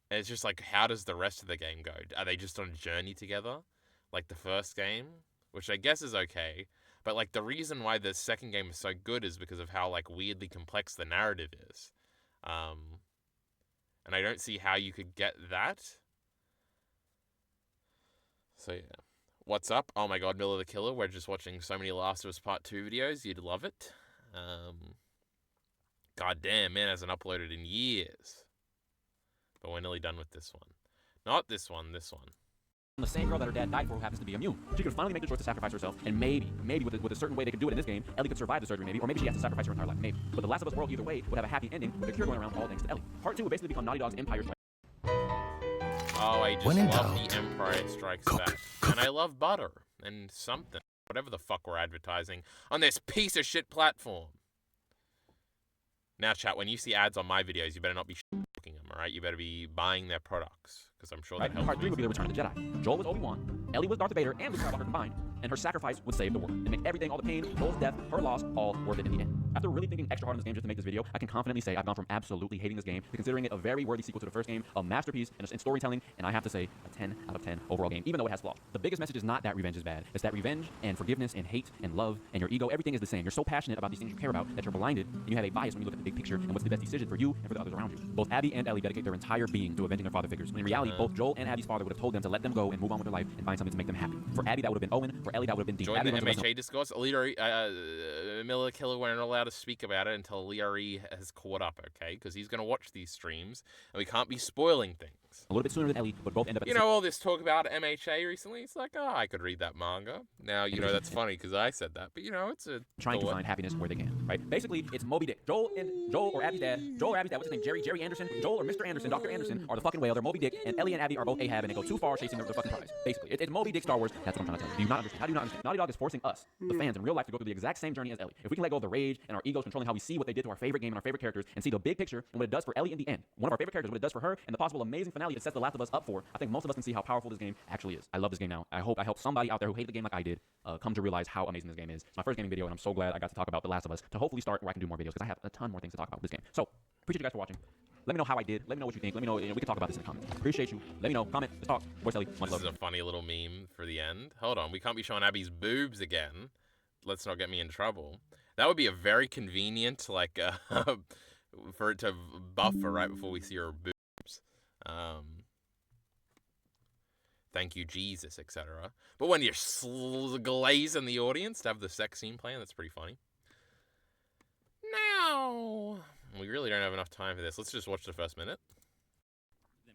And it's just like, how does the rest of the game go? Are they just on a journey together? Like the first game? Which I guess is okay. But, like, the reason why the second game is so good is because of how, like, weirdly complex the narrative is. And I don't see how you could get that. So, yeah. What's up? Oh my god, Miller the Killer. We're just watching so many Last of Us Part 2 videos. You'd love it. God damn, man hasn't uploaded in years. But we're nearly done with this one. Not this one, this one. The same girl that her dad died for who happens to be immune. She could finally make the choice to sacrifice herself, and maybe with a certain way they could do it in this game, Ellie could survive the surgery maybe, or maybe she has to sacrifice her entire life, maybe. But the Last of Us world either way would have a happy ending with the cure going around all thanks to Ellie. Part 2 would basically become Naughty Dog's Empire Strikes. Oh, I just love the Empire Strikes Back. And I love butter and something. Whatever the fuck we're advertising on this piece of shit platform. Now, chat, when you see ads on my videos, you better not be shit-talking them, alright? You better be buying their products. Because I'm sure that helps. Part 3 would be the Return of the Jedi. Joel was Obi-Wan, Ellie was Darth Vader, and Luke Skywalker combined, and her sacrifice would save the world and make everything, all the pain, Joel's death, her loss, all worth it in the end. After really thinking extra hard on this game just to make this video, I can confidently say I've gone from absolutely hating this game to considering it a very worthy sequel to the first game, a masterpiece in storytelling, and I have to say a 10 out of 10 overall game, even though it has flaws. The biggest message is not that revenge is bad. It's that revenge and forgiveness and hate and love and your ego, everything is the same. You're so passionate about these things you care about that you're blinded and you have a bias when you look at the big picture and what's the best decision for you and for the others around you. Both Abby and Ellie dedicate their entire being to avenging their father figures, when in reality, both Joel and Abby's father would have told them to let them go and move on with their life and find something to make them happy. For Abby, that would have been Owen. For Ellie, that would have been Dean. Join the MHA discourse. Miller the Killer weren't allowed to speak about it until Leary has caught up, okay? Because he's going to watch these streams, and we can't be spoiling things. A little bit sooner than Ellie, but both end up at you know, all this talk about MHA recently, it's like, oh, I could read that manga. Now, you know, that's funny because I said that, but, you know, it's a trying to find happiness where they can, right? Basically, it's Moby Dick. Joel or Abby's dad, what's his name? Jerry Anderson, Joel or Mr. Anderson, Dr. Anderson are the fucking whale. They're Moby Dick, and Ellie and Abby are both Ahab, and they go too far chasing their fucking prize. Basically, it's Moby Dick Star Wars. That's what I'm trying to tell you. Do you not understand? How do you not understand? Naughty Dog is forcing us, the fans in real life, to go through the exact same journey as Ellie. If we can let go of the rage and our egos controlling how we see what they did to our favorite game and our favorite characters, and see the big picture and what it does for Ellie in the end, one of our favorite characters, what it does for her, and the possible amazing finale it sets The Last of Us up for, I think most of us can see how powerful this game actually is. I love this game now. I hope I help somebody out there who hated the game like I did come to realize how amazing this game is. It's my first gaming video, and I'm so glad I got to talk about The Last of Us to hopefully start where I can do more videos, because I have a ton more things to talk about with this game. So, appreciate you guys for watching. Let me know how I did. Let me know what you think. Let me know. We can talk about this in the comments. Appreciate you. Let me know. Comment. Let's talk. Voice Ellie. Much love. This is a funny little meme for the end. Hold on. We can't be showing Abby's boobs again. Let's not get me in trouble. That would be a very convenient, like, for it to buffer right before we see her boobs. Thank you, Jesus, etc. But when you're glazing the audience to have the sex scene playing, that's pretty funny. No. We really don't have enough time for this. Let's just watch the first minute.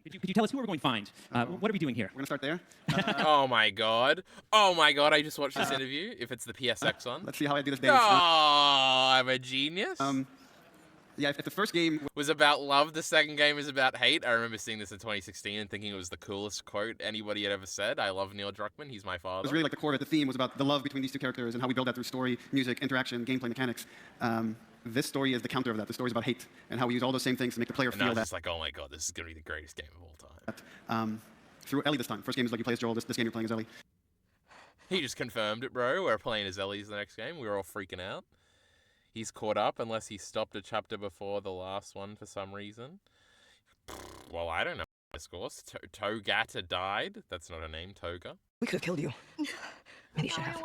Could you tell us who we're going to find? What are we doing here? We're going to start there. Oh my god. Oh my god, I just watched this interview. If it's the PSX one. Let's see how I do this dance. Oh, I'm a genius. Yeah, if the first game was about love, the second game is about hate. I remember seeing this in 2016 and thinking it was the coolest quote anybody had ever said. I love Neil Druckmann. He's my father. was really like the core of it. The theme was about the love between these two characters and how we build that through story, music, interaction, gameplay mechanics. This story is the counter of that. The story is about hate and how we use all those same things to make the player And feel now that. it's like, oh my god, this is going to be the greatest game of all time. Through Ellie this time. First game is like you play as Joel. This game you're playing as Ellie. He just confirmed it, bro. We're playing as Ellie's the next game. We were all freaking out. He's caught up unless he stopped a chapter before the last one for some reason. Well, I don't know. Discourse. Togata died. That's not a name, Toga. We could have killed you. Maybe you should have.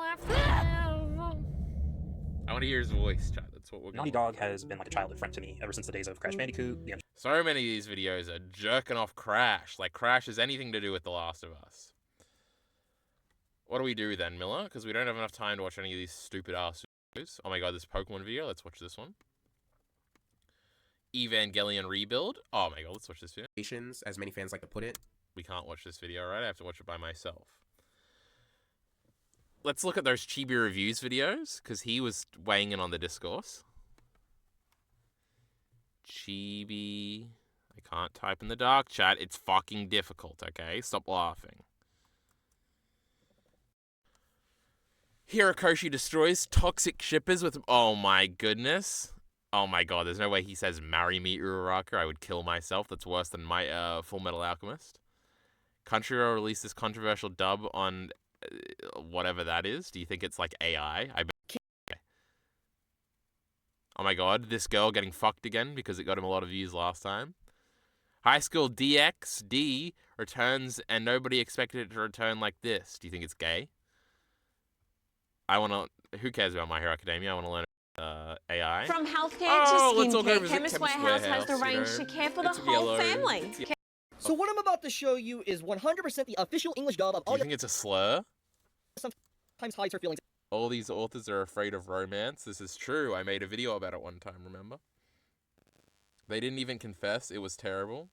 I want to hear his voice, chat. That's what we're Naughty going Dog has been like a childhood friend to me ever since the days of Crash Bandicoot. So many of these videos are jerking off Crash. Like, Crash has anything to do with The Last of Us. What do we do then, Miller? Because we don't have enough time to watch any of these stupid-ass videos. Oh my god, this Pokemon video. Let's watch this one. Evangelion Rebuild. Oh my god, let's watch this video. As many fans like to put it. We can't watch this video, right? I have to watch it by myself. Let's look at those Chibi Reviews videos, because he was weighing in on the discourse. Chibi... I can't type in the dark chat. It's fucking difficult, okay? Stop laughing. Hirokoshi destroys toxic shippers with... Oh my goodness. Oh my god, there's no way he says, marry me, Uraraka. I would kill myself. That's worse than my Full Metal Alchemist. Crunchyroll released this controversial dub on... whatever that is. Do you think it's like AI? Okay. Oh my god, this girl getting fucked again because it got him a lot of views last time. High School DxD returns and nobody expected it to return like this. Do you think it's gay? I want to... Who cares about My Hero Academia? I want to learn AI. From healthcare Oh, let's to all go skincare, visit Chemist Chemist Warehouse has Warehouse, the you range know. to care for the It's whole yellow. family. So what I'm about to show you is 100% the official English dub of Do all you think it's a slur? sometimes hides her feelings. All these authors are afraid of romance. This is true. I made a video about it one time, remember? They didn't even confess. It was terrible.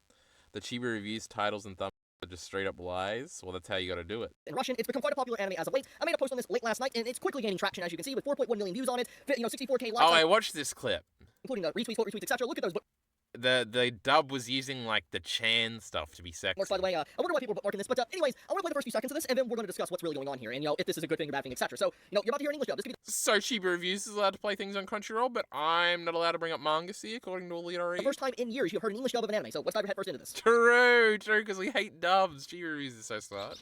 The Chibi Reviews titles and thumbnails are just straight up lies. Well, that's how you gotta do it. In Russian, it's become quite a popular anime as of late. I made a post on this late last night, and it's quickly gaining traction, as you can see, with 4.1 million views on it, 64k likes, Oh, I watched this clip. including the retweets, quote retweets, etc. Look at those The dub was using, like, the Chan stuff to be sexy. bookmarks, by the way. I wonder why people are bookmarking this, but anyways, I want to play the first few seconds of this, and then we're going to discuss what's really going on here, and, if this is a good thing, a bad thing, etc. So, you're about to hear an English dub. This could be So Chibi Reviews is allowed to play things on Crunchyroll, but I'm not allowed to bring up manga, see, according to Alita the first time in years you've heard an English dub of an anime, so let's dive head first into this. True, because we hate dubs. Chibi Reviews is so smart.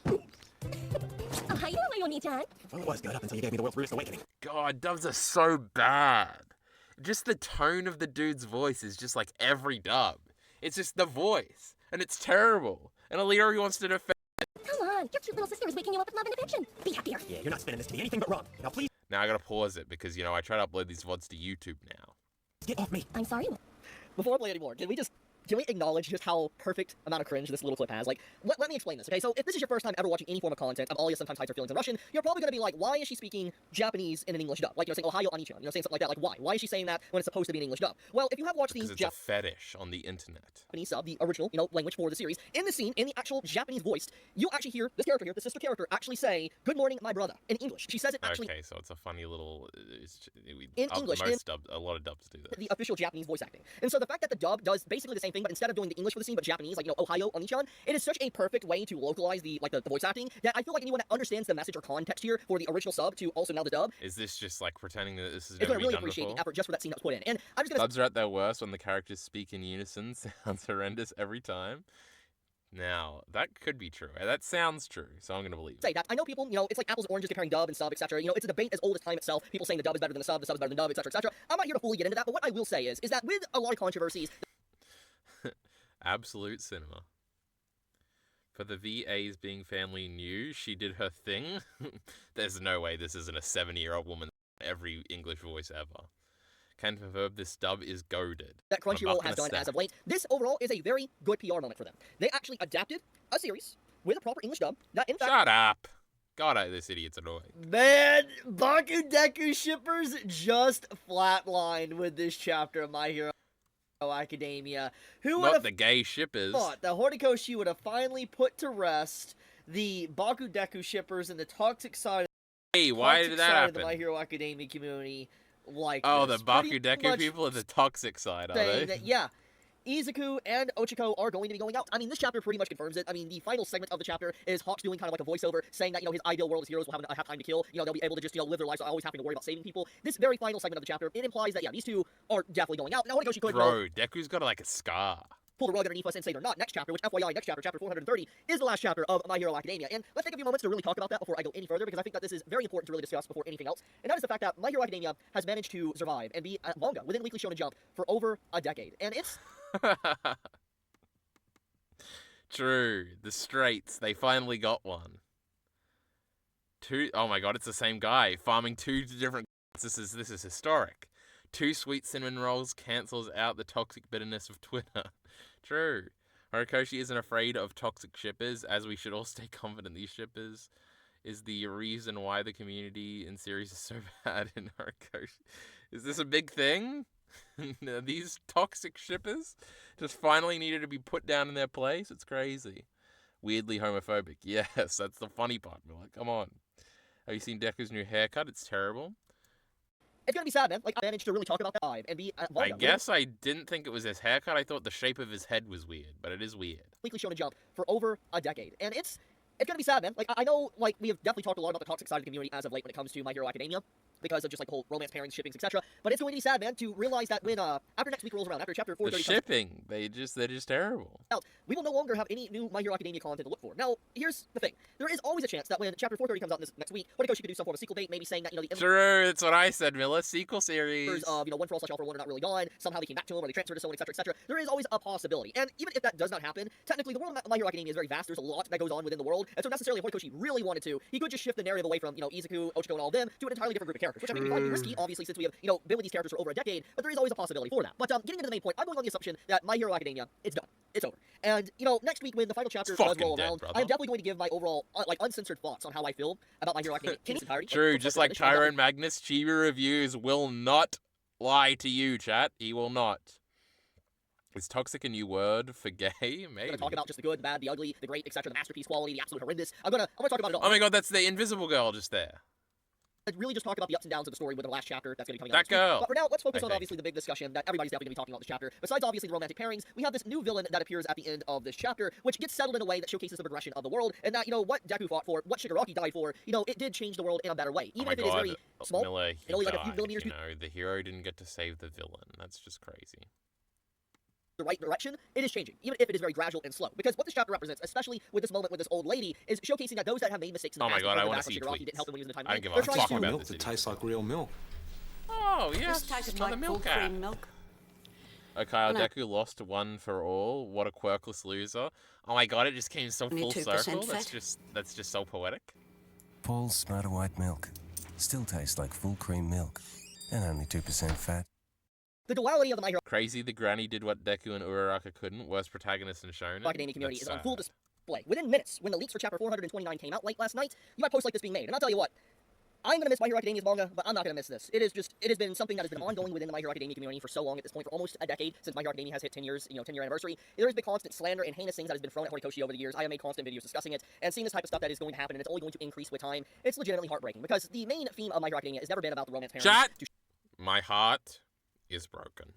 How you doing, Oni-chan? Well, it was good up until you gave me the world's weirdest awakening. God, dubs are so bad. Just the tone of the dude's voice is just like every dub. It's just the voice, and it's terrible. And Alita wants to defend. Come on, your cute little sister is waking you up with love and affection. Be happier. Yeah, you're not spinning this to me anything but wrong. Now please Now I gotta pause it because, I try to upload these VODs to YouTube now. get off me. I'm sorry. Before I play anymore, can we acknowledge just how perfect amount of cringe this little clip has? Like, let me explain this, okay? So, if this is your first time ever watching any form of content of Alia sometimes hides her feelings in Russian, you're probably gonna be like, why is she speaking Japanese in an English dub? Like, saying Ohio Anichan, saying something like that. Like, why? Why is she saying that when it's supposed to be an English dub? Well, if you have watched the Because it's a fetish on the internet. Japanese sub, the original, language for the series, in the scene, in the actual Japanese voice, you'll actually hear this character here, the sister character, actually say, "Good morning, my brother," in English. She says it actually Okay, so it's a funny little... in English, A lot of dubs do that. the official Japanese voice acting. And so the fact that the dub does basically the same thing, but instead of doing the English for the scene, but Japanese, like, Ohio Onichan, it is such a perfect way to localize the voice acting that I feel like anyone that understands the message or context here for the original sub to also now the dub Is this just like pretending that this is is going to going be to really done appreciate before? the effort just for that scene that was put in. And I'm just going to Dubs are at their worst when the characters speak in unison. Sounds horrendous every time. Now, that could be true. That sounds true, so I'm going to believe it. say that I know people, it's like apples and oranges comparing dub and sub, etc. It's a debate as old as time itself. People saying the dub is better than the sub is better than dub, etc., etc. I'm not here to fully get into that, but what I will say is that with a lot of controversies, Absolute cinema. For the VAs being family new, she did her thing. There's no way this isn't a 70-year-old woman every English voice ever. Can confirm this dub is goated. that Crunchyroll has done as of late, this overall is a very good PR moment for them. They actually adapted a series with a proper English dub that, in fact, Shut up. God, this idiot's annoying. Man, Bakudeku shippers just flatlined with this chapter of My Hero Academia. Who would Not have the gay shippers. thought that Horikoshi would have finally put to rest the Bakudeku shippers and the toxic side Hey, why did that of the My happen? Hero Academia community like Oh, this? the Pretty Bakudeku much people are the toxic side, are saying they? that, yeah, Izuku and Ochiko are going to be going out. I mean, this chapter pretty much confirms it. I mean, the final segment of the chapter is Hawks doing kind of like a voiceover, saying that, you know, his ideal world is heroes will have time to kill. You know, they'll be able to just, you know, live their lives without always having to worry about saving people. This very final segment of the chapter, it implies that, yeah, these two are definitely going out. Now, Horikoshi could Bro, Deku's got like a scar. pull the rug underneath us and say they're not. Next chapter, which FYI, next chapter, chapter 430, is the last chapter of My Hero Academia. And let's take a few moments to really talk about that before I go any further, because I think that this is very important to really discuss before anything else. And that is the fact that My Hero Academia has managed to survive and be a manga within Weekly Shonen Jump for over a decade. And it's... True. The Straits, they finally got one. Oh my god, it's the same guy farming two different. This is historic. 2 sweet cinnamon rolls cancels out the toxic bitterness of Twitter. True. Horikoshi isn't afraid of toxic shippers, as we should all stay confident these shippers is the reason why the community in series is so bad in Horikoshi. Is this a big thing? These toxic shippers just finally needed to be put down in their place? It's crazy. Weirdly homophobic. Yes, that's the funny part. We're like, come on. Have you seen Deku's new haircut? It's terrible. It's gonna be sad, man. Like, I managed to really talk about that live and be... I guess I didn't think it was his haircut. I thought the shape of his head was weird, but it is weird. Weekly Shonen Jump for over a decade. And it's gonna be sad, man. Like, I know, like, we have definitely talked a lot about the toxic side of the community as of late when it comes to My Hero Academia, because of just, like, the whole romance pairings, shippings, etc. But it's going to be sad, man, to realize that when, after next week rolls around, after chapter 430 The shipping, they're just terrible. out, we will no longer have any new My Hero Academia content to look for. Now, here's the thing. There is always a chance that when chapter 430 comes out this next week, Horikoshi could do some form of sequel date, maybe saying that, you know, the True, that's what I said, Miller. Sequel series. of, you know, One for All / All for One are not really gone. Somehow they came back to him, or they transferred to someone, etc., etc. There is always a possibility. And even if that does not happen, technically the world of My Hero Academia is very vast. There's a lot that goes on within the world. And so necessarily, if Horikoshi really wanted to, he could just shift the narrative away from, you know, Izuku, Ochiko, and all of them to an entirely different group of characters, which I think would be risky, obviously, since we have, you know, been with these characters for over a decade, but there is always a possibility for that. But getting into the main point, I'm going on the assumption that My Hero Academia, it's done. It's over. And, you know, next week when the final chapter does roll around, I'm definitely going to give my overall, like, uncensored thoughts on how I feel about My Hero Academia in its entirety. True, just like Tyrone Magnus, Chibi Reviews will not lie to you, chat. He will not. Is toxic a new word for gay? Maybe. I'm going to talk about just the good, the bad, the ugly, the great, etc., the masterpiece quality, the absolute horrendous. I'm gonna talk about it all. Oh my god, that's the invisible girl just there. Really just talk about the ups and downs of the story with the last chapter that's going to be coming That out next week. girl, But for now, let's focus I on think. obviously the big discussion that everybody's definitely going to be talking about this chapter. Besides obviously the romantic pairings, we have this new villain that appears at the end of this chapter, which gets settled in a way that showcases the progression of the world, and that, you know, what Deku fought for, what Shigaraki died for, you know, it did change the world in a better way. Even Oh my if it is god, very small, Miller, he and only like a few died, millimeters you know, the hero didn't get to save the villain. That's just crazy. the right direction, it is changing, even if it is very gradual and slow. Because what this chapter represents, especially with this moment with this old lady, is showcasing that those that have made mistakes in the Oh my past, god, I want want to to see Shigaraki tweets. didn't help him when he was in the time I don't give they're a trying fuck to about milk this that idiot. tastes like real milk. Oh, yes, This tastes another like milk full app. cream milk. Okay, No. Deku lost one for all. What a quirkless loser. Oh my god, it just came so Only full 2% circle. fat. That's just so poetic. Paul's Smarter White Milk. Still tastes like full cream milk. And only 2% fat. The duality of the My Hero Crazy the granny did what Deku and Uraraka couldn't. Worst protagonist in Shonen. Academia community That's is on sad. full display. Within minutes, when the leaks for chapter 429 came out late last night, you had posts like this being made. And I'll tell you what, I'm gonna miss My Hero Academia's manga, but I'm not gonna miss this. It has been something that has been ongoing within the My Hero Academia community for so long at this point, for almost a decade, since My Hero Academia has hit 10 years, 10-year anniversary. There has been constant slander and heinous things that has been thrown at Horikoshi over the years. I have made constant videos discussing it, and seeing this type of stuff that is going to happen, and it's only going to increase with time, it's legitimately heartbreaking, because the main theme of My Hero Academia has never been about the romance parents. Chat! My heart is broken.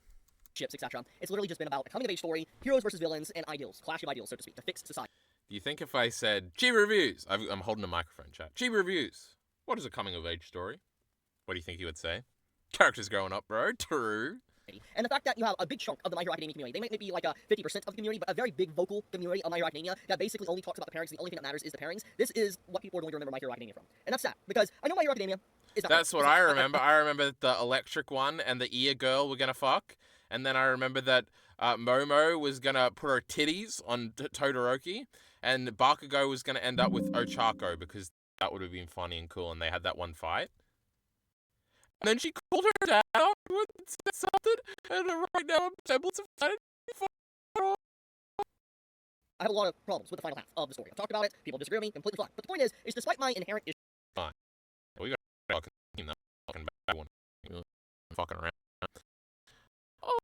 Ships, etc. It's literally just been about a coming-of-age story, heroes versus villains, and ideals, clash of ideals, so to speak, to fix society. Do you think if I said, Chibi Reviews, I'm holding a microphone, chat. Chibi Reviews, what is a coming-of-age story? What do you think he would say? Characters growing up, bro. True. And the fact that you have a big chunk of the My Hero Academia community, they might be like a 50% of the community, but a very big vocal community of My Hero Academia that basically only talks about the pairings. The only thing that matters is the pairings. This is what people are going to remember My Hero Academia from. And that's sad, because I know My Hero Academia is not... That's what I remember. I remember the electric one and the ear girl were gonna fuck. And then I remember that Momo was gonna put her titties on Todoroki. And Bakugo was gonna end up with Ochako because that would have been funny and cool. And they had that one fight. And then she called her dad out and said something. And right now I'm able to find it. I have a lot of problems with the final half of the story. I've talked about it. People disagree with me. Completely fine. But the point is despite my inherent issues. Fine. We got fucking team that fucking bad one. Fucking around. Oh,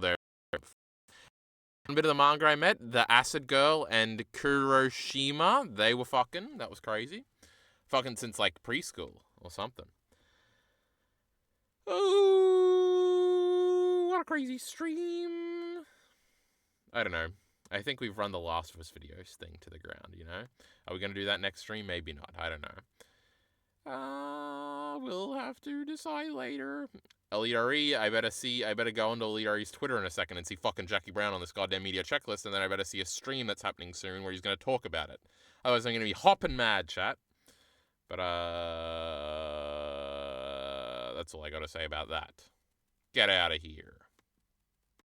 there. A bit of the manga I met, the Acid Girl and Kuroshima, they were fucking. That was crazy. Fucking since like preschool or something. Oh, what a crazy stream. I don't know. I think we've run the Last of Us videos thing to the ground, you know? Are we going to do that next stream? Maybe not. I don't know. We'll have to decide later. Elite I better go onto Elite Twitter in a second and see fucking Jackie Brown on this goddamn media checklist, and then I better see a stream that's happening soon where he's going to talk about it. Otherwise I'm going to be hopping mad, chat. But, that's all I got to say about that. Get out of here.